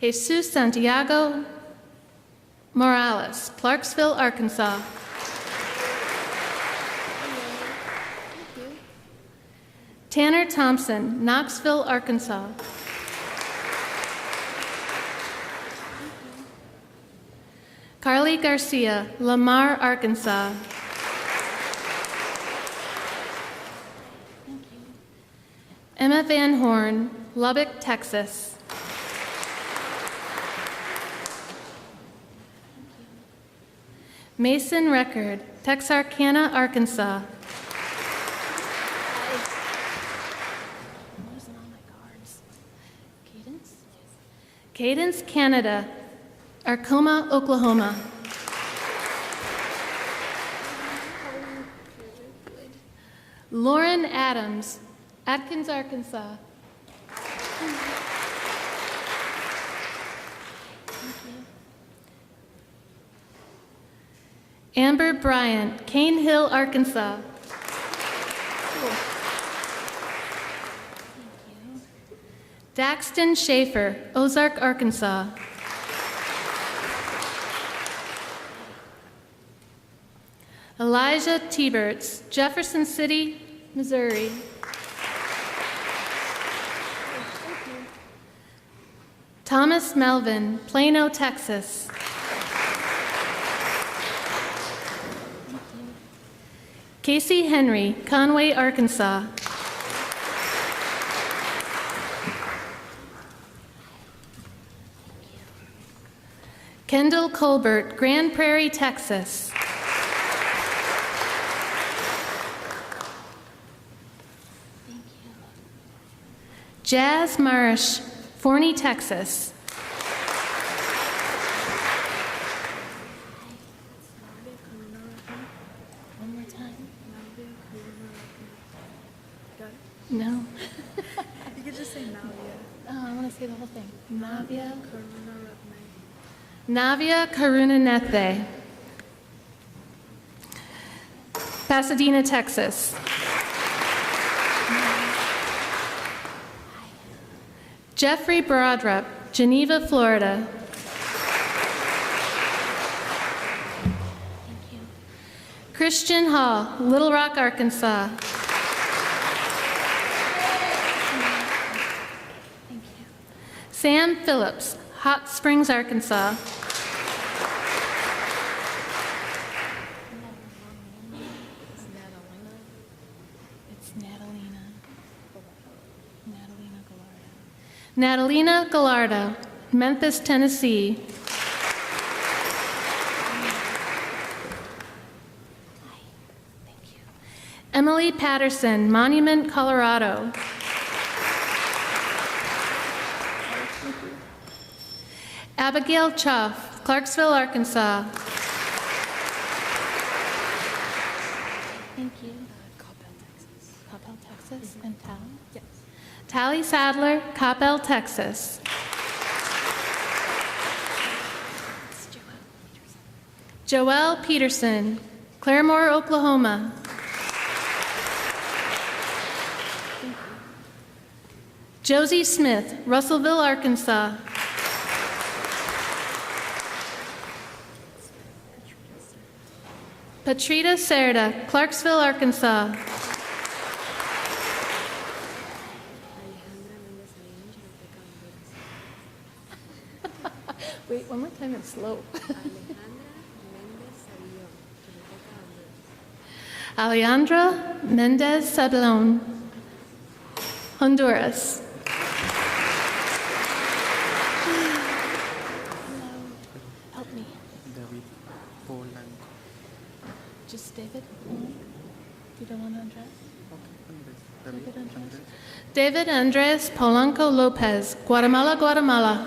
Jesus Santiago Morales, Clarksville, Arkansas. Tanner Thompson, Knoxville, Arkansas. Carly Garcia, Lamar, Arkansas. Emma Van Horn, Lubbock, Texas. Mason Record, Texarkana, Arkansas. Cadence, Canada, Arcoma, Oklahoma. Lauren Adams, Atkins, Arkansas. Amber Bryant, Cane Hill, Arkansas. Daxton Schaefer, Ozark, Arkansas. Elijah Teberts, Jefferson City, Missouri. Thomas Melvin, Plano, Texas. Casey Henry, Conway, Arkansas. Kendall Colbert, Grand Prairie, Texas. Jazz Marsh, Forney, Texas. One more time. No. You could just say Navia. Oh, I want to say the whole thing. Navia Karunanethe. Pasadena, Texas. Jeffrey Brodrup, Geneva, Florida. Christian Hall, Little Rock, Arkansas. Sam Phillips, Hot Springs, Arkansas. It's Natalina Gallardo, Memphis, Tennessee. Emily Patterson, Monument, Colorado. Abigail Chuff, Clarksville, Arkansas. Thank you. Coppell, Texas. And Tally? Yes. Tally Sadler, Coppell, Texas. Joelle Peterson, Claremore, Oklahoma. Josie Smith, Russellville, Arkansas. Patrita Cerda, Clarksville, Arkansas. Wait, one more time, it's slow. Alejandra Mendez Sablon, Honduras. Help me. David Polanco. Just David? You don't want to address? Okay, David Andres. David Andres Polanco Lopez, Guatemala, Guatemala.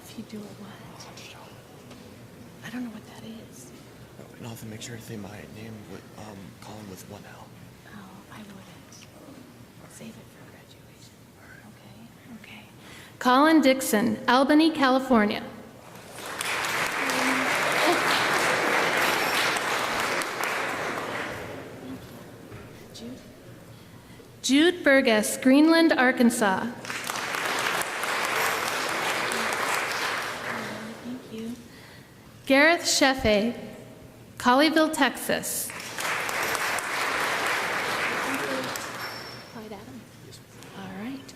If you do a what? I don't know what that is. And also make sure to say my name with Colin with one L. Oh, I wouldn't. Save it for graduation. Okay, okay. Colin Dixon, Albany, California. Jude Burgess, Greenland, Arkansas. Thank you. Gareth Sheffe, Colleyville, Texas. Clyde Adams. All right.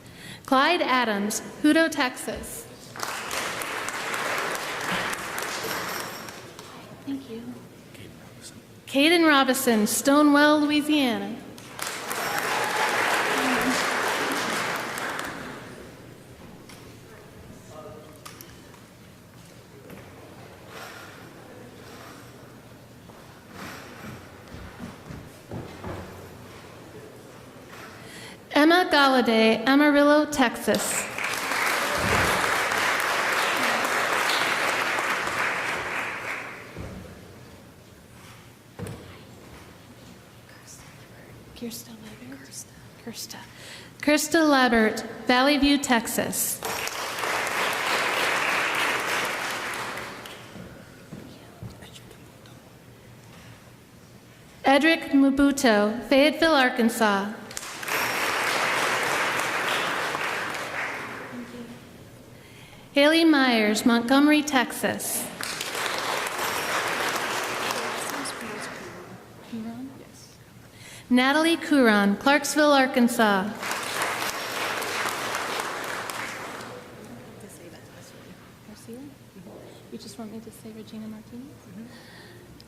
Clyde Adams, Hutto, Texas. Thank you. Caden Robinson, Stonewall, Louisiana. Emma Galladay, Amarillo, Texas. Kirsta Labert, Valley View, Texas. Edric Mubuto, Fayetteville, Arkansas. Haley Myers, Montgomery, Texas. Natalie Curon, Clarksville, Arkansas. You just want me to say Regina Martinez?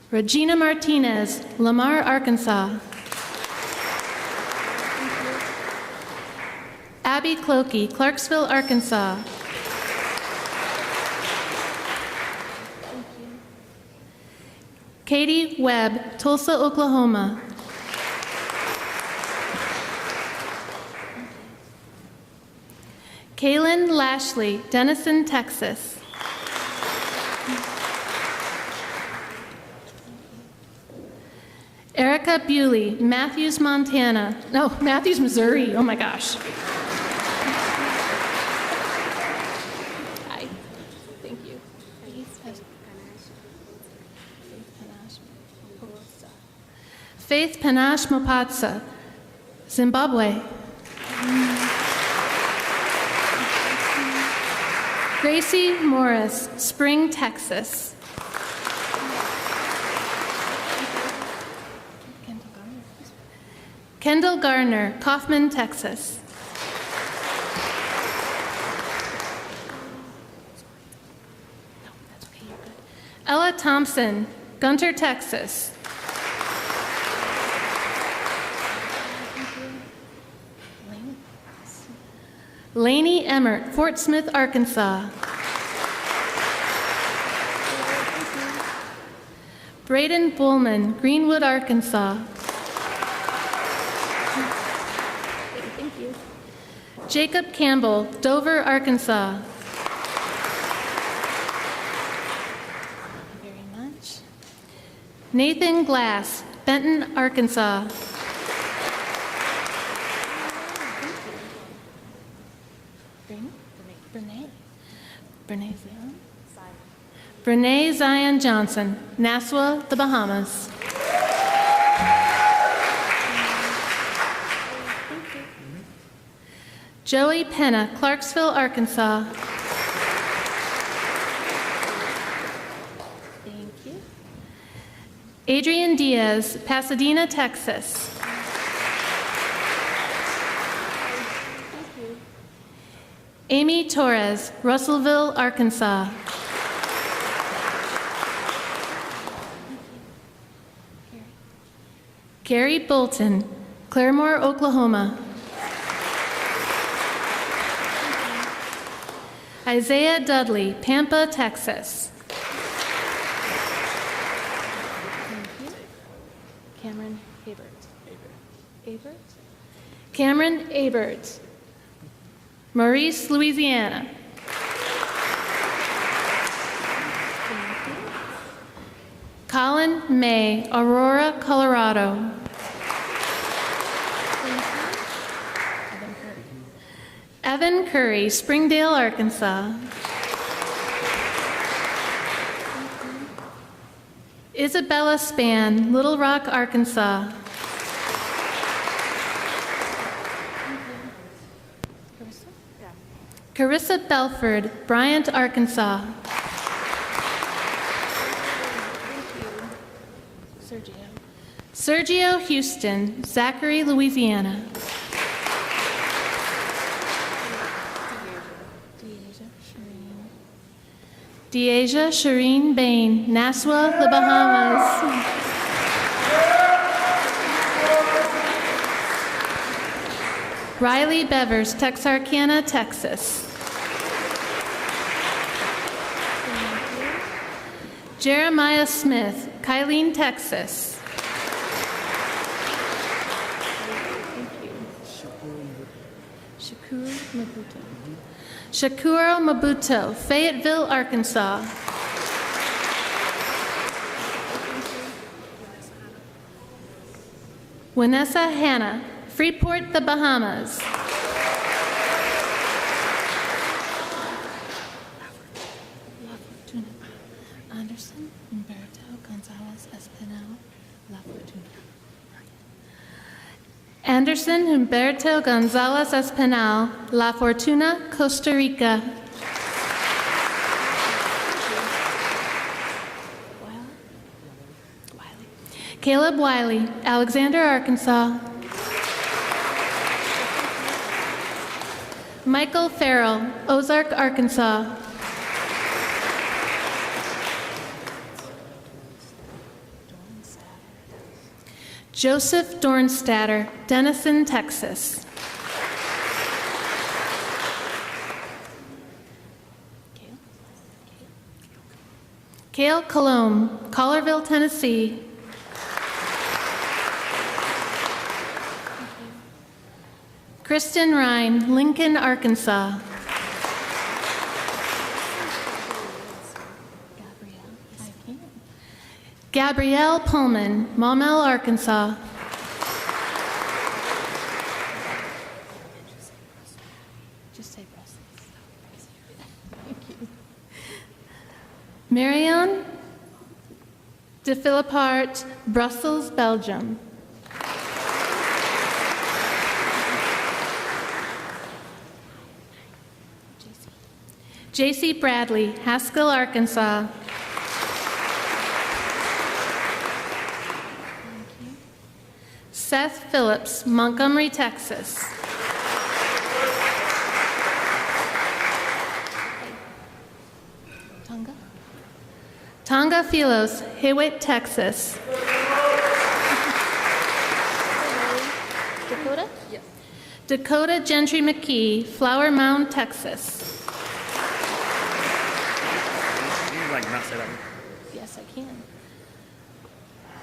Regina Martinez, Lamar, Arkansas. Abby Clokey, Clarksville, Arkansas. Katie Webb, Tulsa, Oklahoma. Kaylin Lashley, Denison, Texas. Erica Bewley, Matthews, Montana. No, Matthews, Missouri. Oh my gosh. Hi. Thank you. Faith Panache Mopatsa, Zimbabwe. Gracie Morris, Spring, Texas. Kendall Garner, Kaufman, Texas. Ella Thompson, Gunter, Texas. Lainey Emmert, Fort Smith, Arkansas. Braden Bullman, Greenwood, Arkansas. Thank you. Jacob Campbell, Dover, Arkansas. Thank you very much. Nathan Glass, Benton, Arkansas. Brene Zion Johnson, Nassau, the Bahamas. Joey Penna, Clarksville, Arkansas. Thank you. Adrian Diaz, Pasadena, Texas. Amy Torres, Russellville, Arkansas. Gary Bolton, Claremore, Oklahoma. Isaiah Dudley, Pampa, Texas. Cameron Abert. Cameron Abert. Maurice, Louisiana. Colin May, Aurora, Colorado. Evan Curry, Springdale, Arkansas. Isabella Spann, Little Rock, Arkansas. Carissa Belford, Bryant, Arkansas. Sergio Houston, Zachary, Louisiana. Deasia Shireen Bain, Nassau, the Bahamas. Riley Bevers, Texarkana, Texas. Jeremiah Smith, Kylene, Texas. Shakuro Mabuto, Fayetteville, Arkansas. Vanessa Hanna, Freeport, the Bahamas. Anderson, Humberto Gonzalez Espinal, La Fortuna. Anderson Humberto Gonzalez Espinal, La Fortuna, Costa Rica. Caleb Wiley, Alexander, Arkansas. Michael Farrell, Ozark, Arkansas. Joseph Dornstatter, Denison, Texas. Cale Colombe, Collierville, Tennessee. Kristen Ryan, Lincoln, Arkansas. Gabrielle Pullman, Maumelle, Arkansas. Just say Brussels. Thank you. Marianne de Philippart, Brussels, Belgium. JC Bradley, Haskell, Arkansas. Seth Phillips, Montgomery, Texas. Tonga Philos, Hewitt, Texas. Dakota? Yes. Dakota Gentry McKee, Flower Mound, Texas. Yes, I can.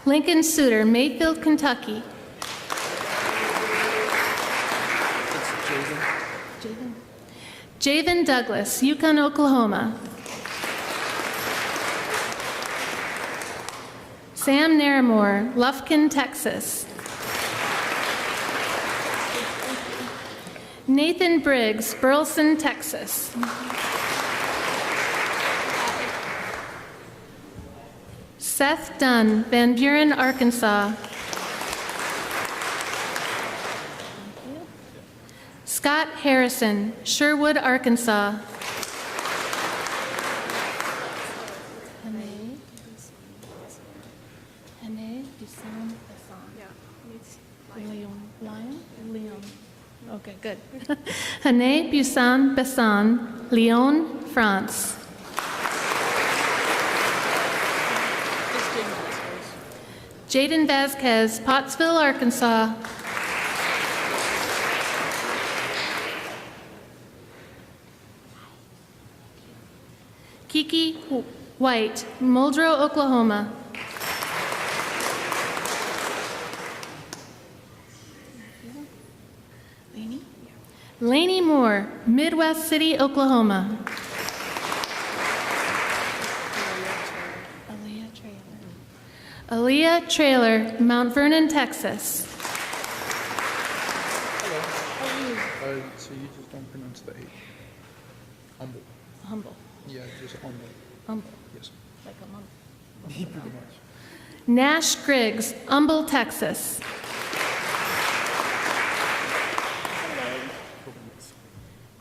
Lincoln Suter, Mayfield, Kentucky. Javen Douglas, Yukon, Oklahoma. Sam Naramore, Lufkin, Texas. Nathan Briggs, Burleson, Texas. Seth Dunn, Van Buren, Arkansas. Scott Harrison, Sherwood, Arkansas. Okay, good. Hané Buisson Besson, Lyon, France. Jaden Vasquez, Pottsville, Arkansas. Kiki White, Muldrow, Oklahoma. Laney Moore, Midwest City, Oklahoma. Aaliyah Trailer, Mount Vernon, Texas. So you just don't pronounce the H. Humble. Humble. Yeah, just humble. Humble. Yes. Like a mum. Pretty much. Nash Griggs, Humble, Texas.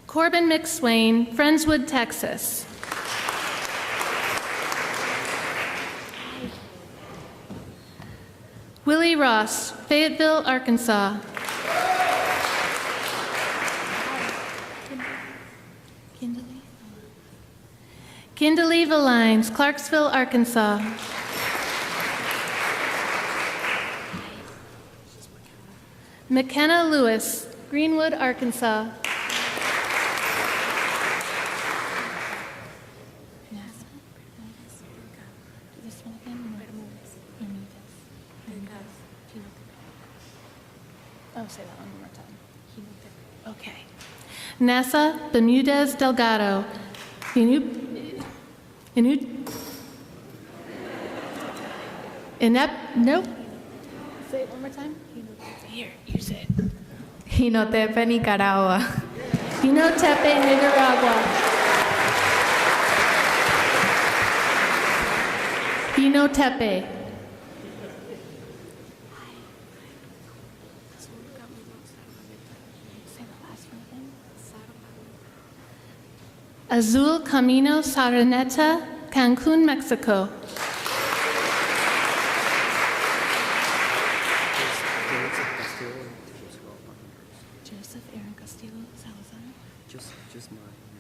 Corbin McSwain, Friendswood, Texas. Willie Ross, Fayetteville, Arkansas. Kindley Valines, Clarksville, Arkansas. McKenna Lewis, Greenwood, Arkansas. Oh, say that one more time. Okay. NASA Bermudez Delgado. Nope. Say it one more time. Here, you say it. Jinotepe, Nicaragua. Jinotepe, Nicaragua. Jinotepe. Azul Camino Saraneta, Cancun, Mexico. Joseph Aaron Castillo Salazar?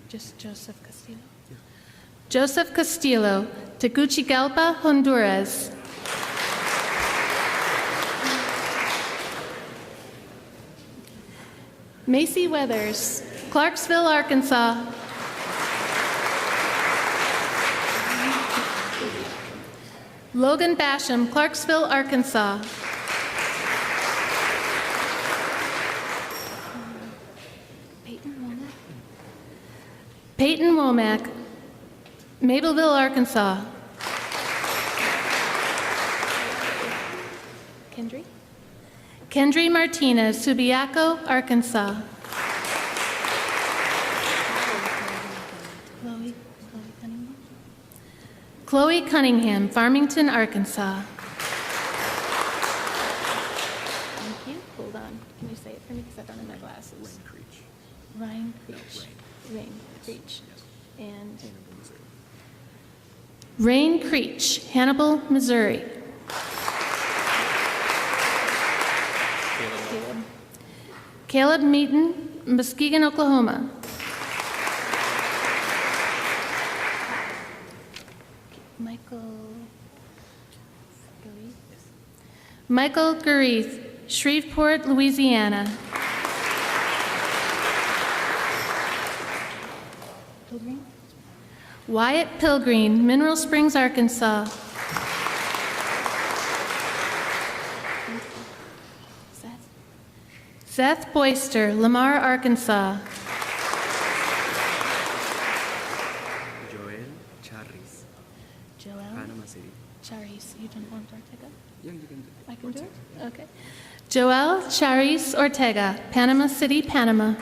Just Joseph Castillo? Yeah. Joseph Castillo, Tegucigalpa, Honduras. Macy Weathers, Clarksville, Arkansas. Logan Basham, Clarksville, Arkansas. Peyton Womack, Mableville, Arkansas. Kendry Martinez, Subiaco, Arkansas. Chloe Cunningham, Farmington, Arkansas. Thank you. Hold on. Can you say it for me because I don't have my glasses? Ryan Creech. Rain Creech. And Rain Creech, Hannibal, Missouri. Caleb Meaton, Muskegon, Oklahoma. Michael Gareth, Shreveport, Louisiana. Wyatt Pilgreen, Mineral Springs, Arkansas. Seth Boyster, Lamar, Arkansas. Joel Charis. Panama City. Charis, you don't want Ortega? Yeah, you can do it. I can do it? Okay. Joel Charis Ortega, Panama City, Panama.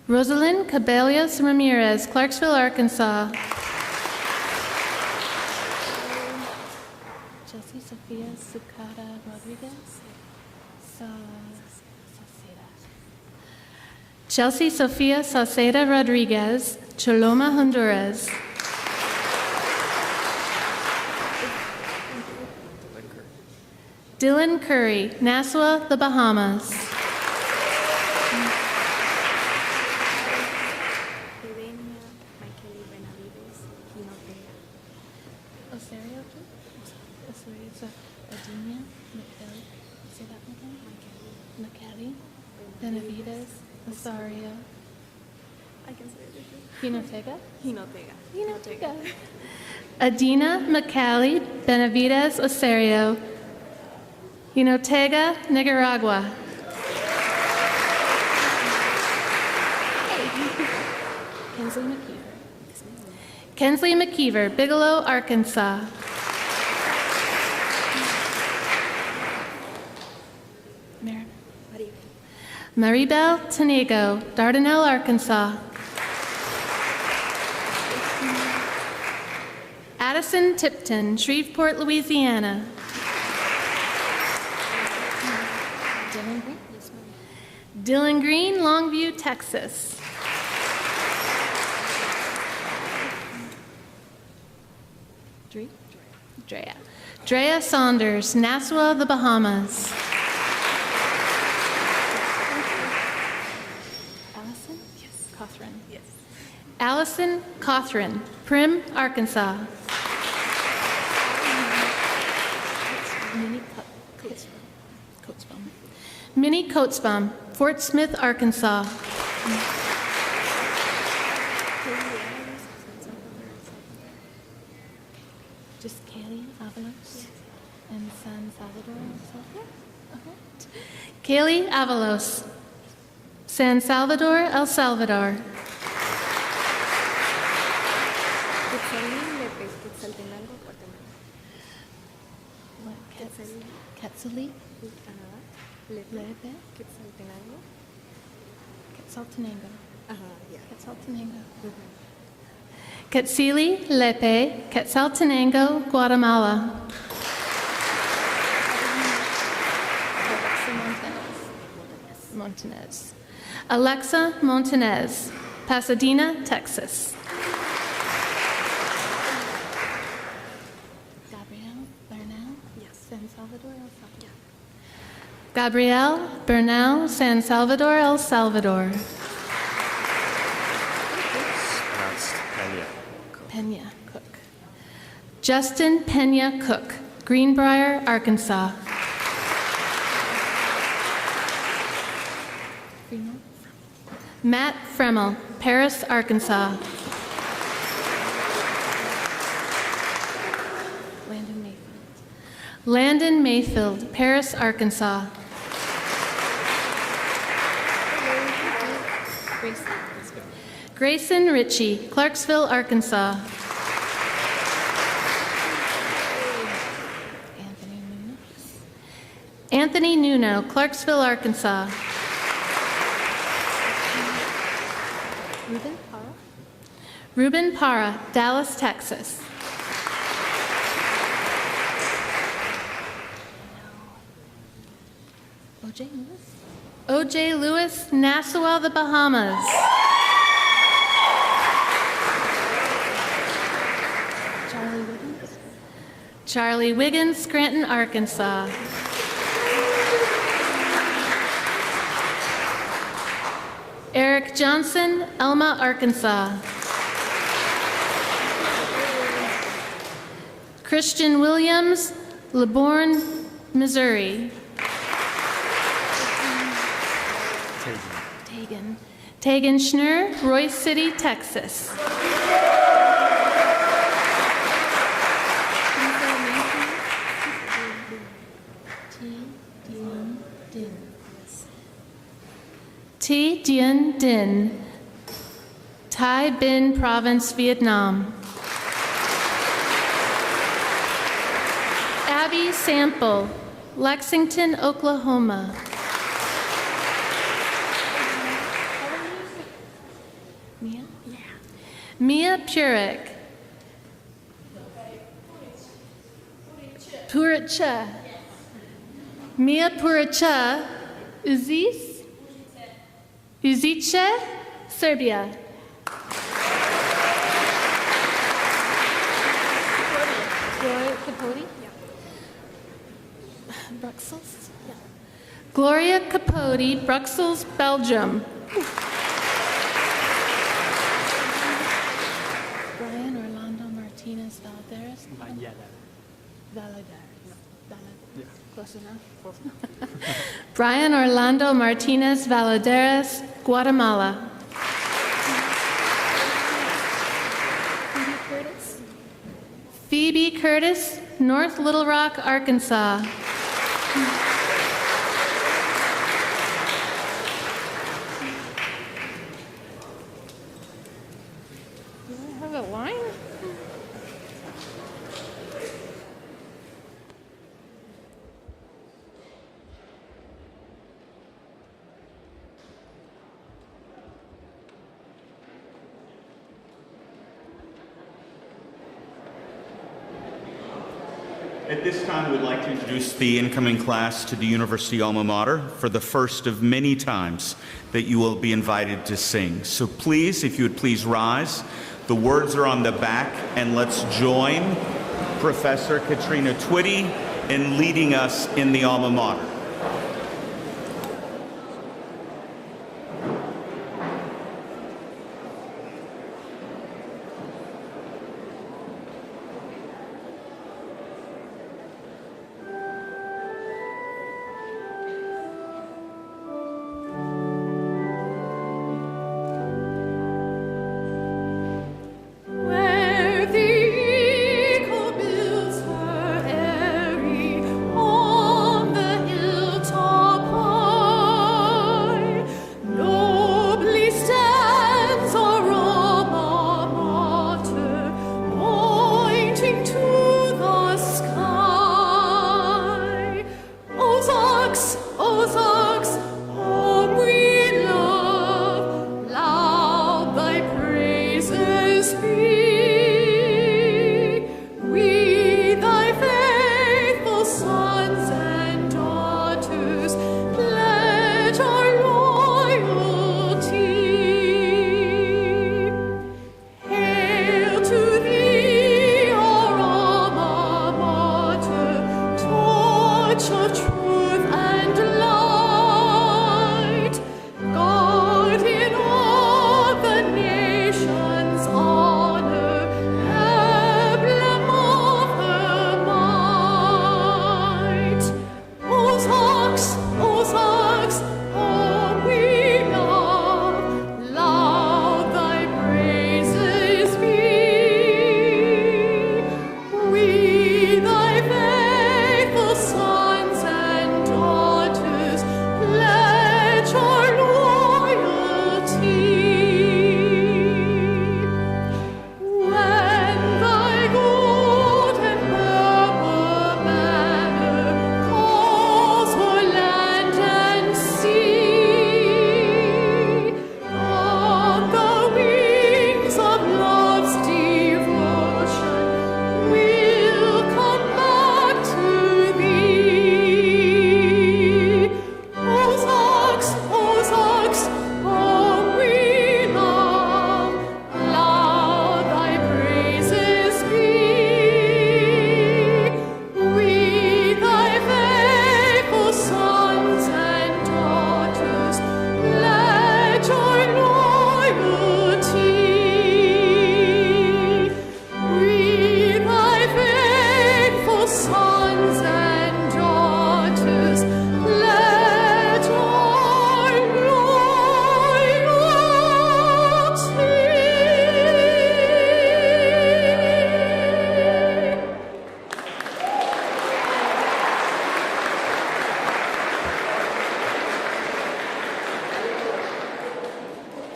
Rosalind Cabellos Ramirez, Clarksville, Arkansas. Chelsea Sophia Sucada Rodriguez. Chelsea Sophia Sauceda Rodriguez, Choloma, Honduras. Dylan Curry, Nassau, the Bahamas. Benavides, Osario. I can say it. Hinotega? Hinotega. Adina McCallie, Benavides, Osario. Hinotega, Nicaragua. Kensley McKeever. Kensley McKeever, Bigelow, Arkansas. Maribel Tanego, Dardanelle, Arkansas. Addison Tipton, Shreveport, Louisiana. Dylan Green, Longview, Texas. Drea. Drea Saunders, Nassau, the Bahamas. Allison? Yes. Catherine? Yes. Allison Cothran, Prim, Arkansas. Coatsbaum. Minnie Coatsbaum, Fort Smith, Arkansas. Just Kaylee Avalos and San Salvador, El Salvador? Kaylee Avalos, San Salvador, El Salvador. Quetzaltenango, Guatemala. Quetzalí, Canadá. Lepe, Quetzaltenango. Quetzaltenango. Yeah. Quetzaltenango. Quetzili, Lepe, Quetzaltenango, Guatemala. Montanez. Alexa Montanez, Pasadena, Texas. Gabrielle Bernal. Yes. San Salvador, El Salvador. Gabrielle Bernal, San Salvador, El Salvador. Pronounced Pena. Pena Cook. Justin Pena Cook, Greenbrier, Arkansas. Matt Fremmel, Paris, Arkansas. Landon Mayfield. Landon Mayfield, Paris, Arkansas. Grayson Ritchie, Clarksville, Arkansas. Anthony Nuno, Clarksville, Arkansas. Ruben Parra. Ruben Parra, Dallas, Texas. OJ Lewis. O.J. Lewis, Nassau, the Bahamas. Charlie Wiggins. Charlie Wiggins, Scranton, Arkansas. Eric Johnson, Elma, Arkansas. Christian Williams, Libourne, Missouri. Tegan Schnur, Royce City, Texas. T. Dien Din, Thai Binh Province, Vietnam. Abby Sample, Lexington, Oklahoma. Mia Purek. Puricha. Mia Puricha. Uzice, Serbia. Gloria Capote. Bruxelles. Gloria Capote, Bruxelles, Belgium. Brian Orlando Martinez Valadares. Valadares. Close enough. Brian Orlando Martinez Valadares, Guatemala. Phoebe Curtis. Phoebe Curtis, North Little Rock, Arkansas. Do I have a line? At this time, we'd like to introduce the incoming class to the University Alma Mater for the first of many times that you will be invited to sing. So please, if you would please rise. The words are on the back, and let's join Professor Katrina Twitty in leading us in the alma mater.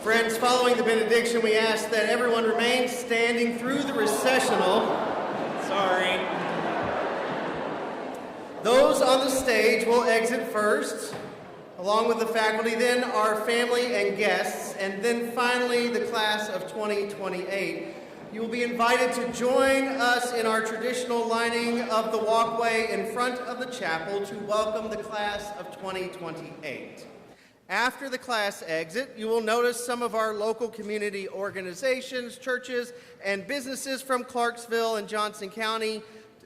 Friends, following the benediction, we ask that everyone remain standing through the recessional. Sorry. Those on the stage will exit first, along with the faculty, then our family and guests, and then finally the class of 2028. You will be invited to join us in our traditional lining of the walkway in front of the chapel to welcome the class of 2028. After the class exit, you will notice some of our local community organizations, churches, and businesses from Clarksville and Johnson County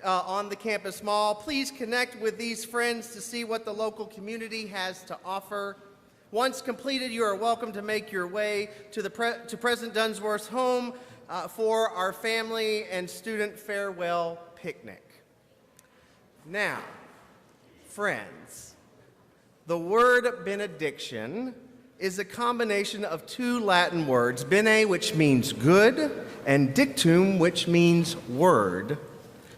on the campus mall. Please connect with these friends to see what the local community has to offer. Once completed, you are welcome to make your way to President Dunsworth's home for our family and student farewell picnic. Now, friends, the word benediction is a combination of two Latin words, bene, which means good, and dictum, which means word.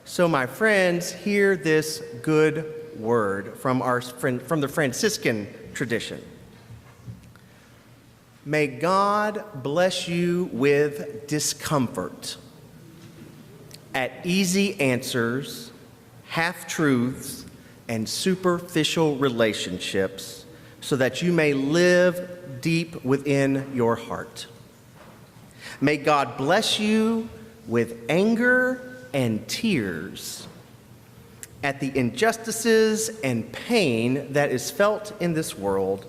So my friends, hear this good word from the Franciscan tradition. May God bless you with discomfort at easy answers, half-truths, and superficial relationships, so that you may live deep within your heart. May God bless you with anger and tears at the injustices and pain that is felt in this world,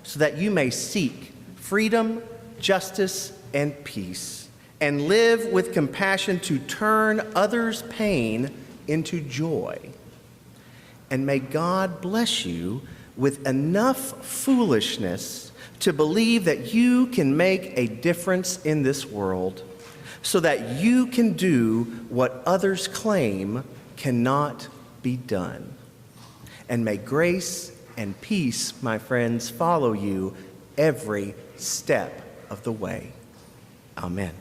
so that you may seek freedom, justice, and peace, and live with compassion to turn others' pain into joy. And may God bless you with enough foolishness to believe that you can make a difference in this world so that you can do what others claim cannot be done. And may grace and peace, my friends, follow you every step of the way. Amen.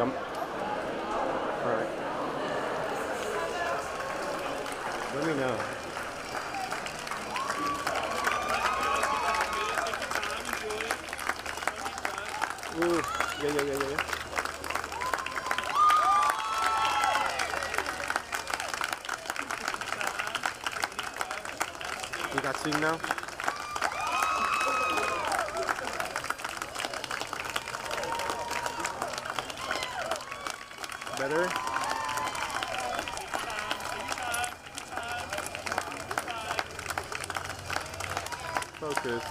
Jump. All right. Let me know. Ooh, yeah. You got sing now? Better? Focus.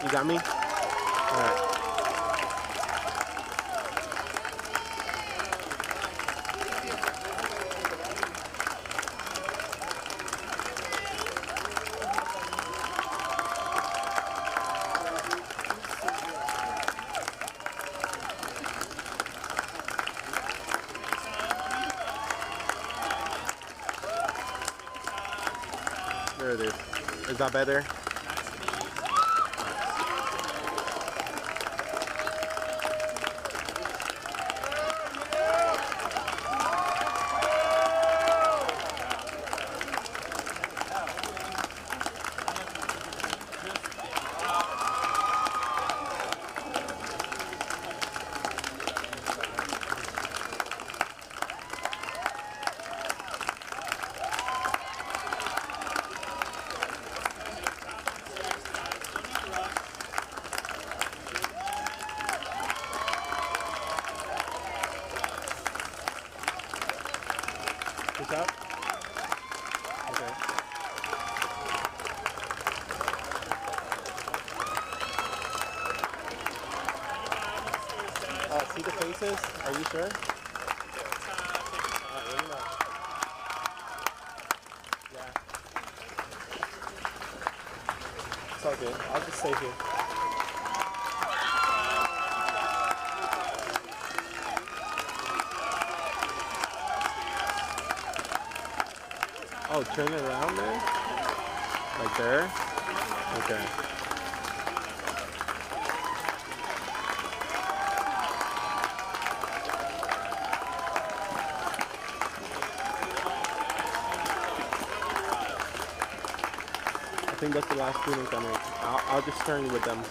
You got me? All right. There it is. Is that better? Push up? Okay. See the faces? Are you sure? Let me know. Yeah. It's all good. I'll just stay here. Oh, turn it around there? Like there? Okay. I think that's the last student coming. I'll just turn with them.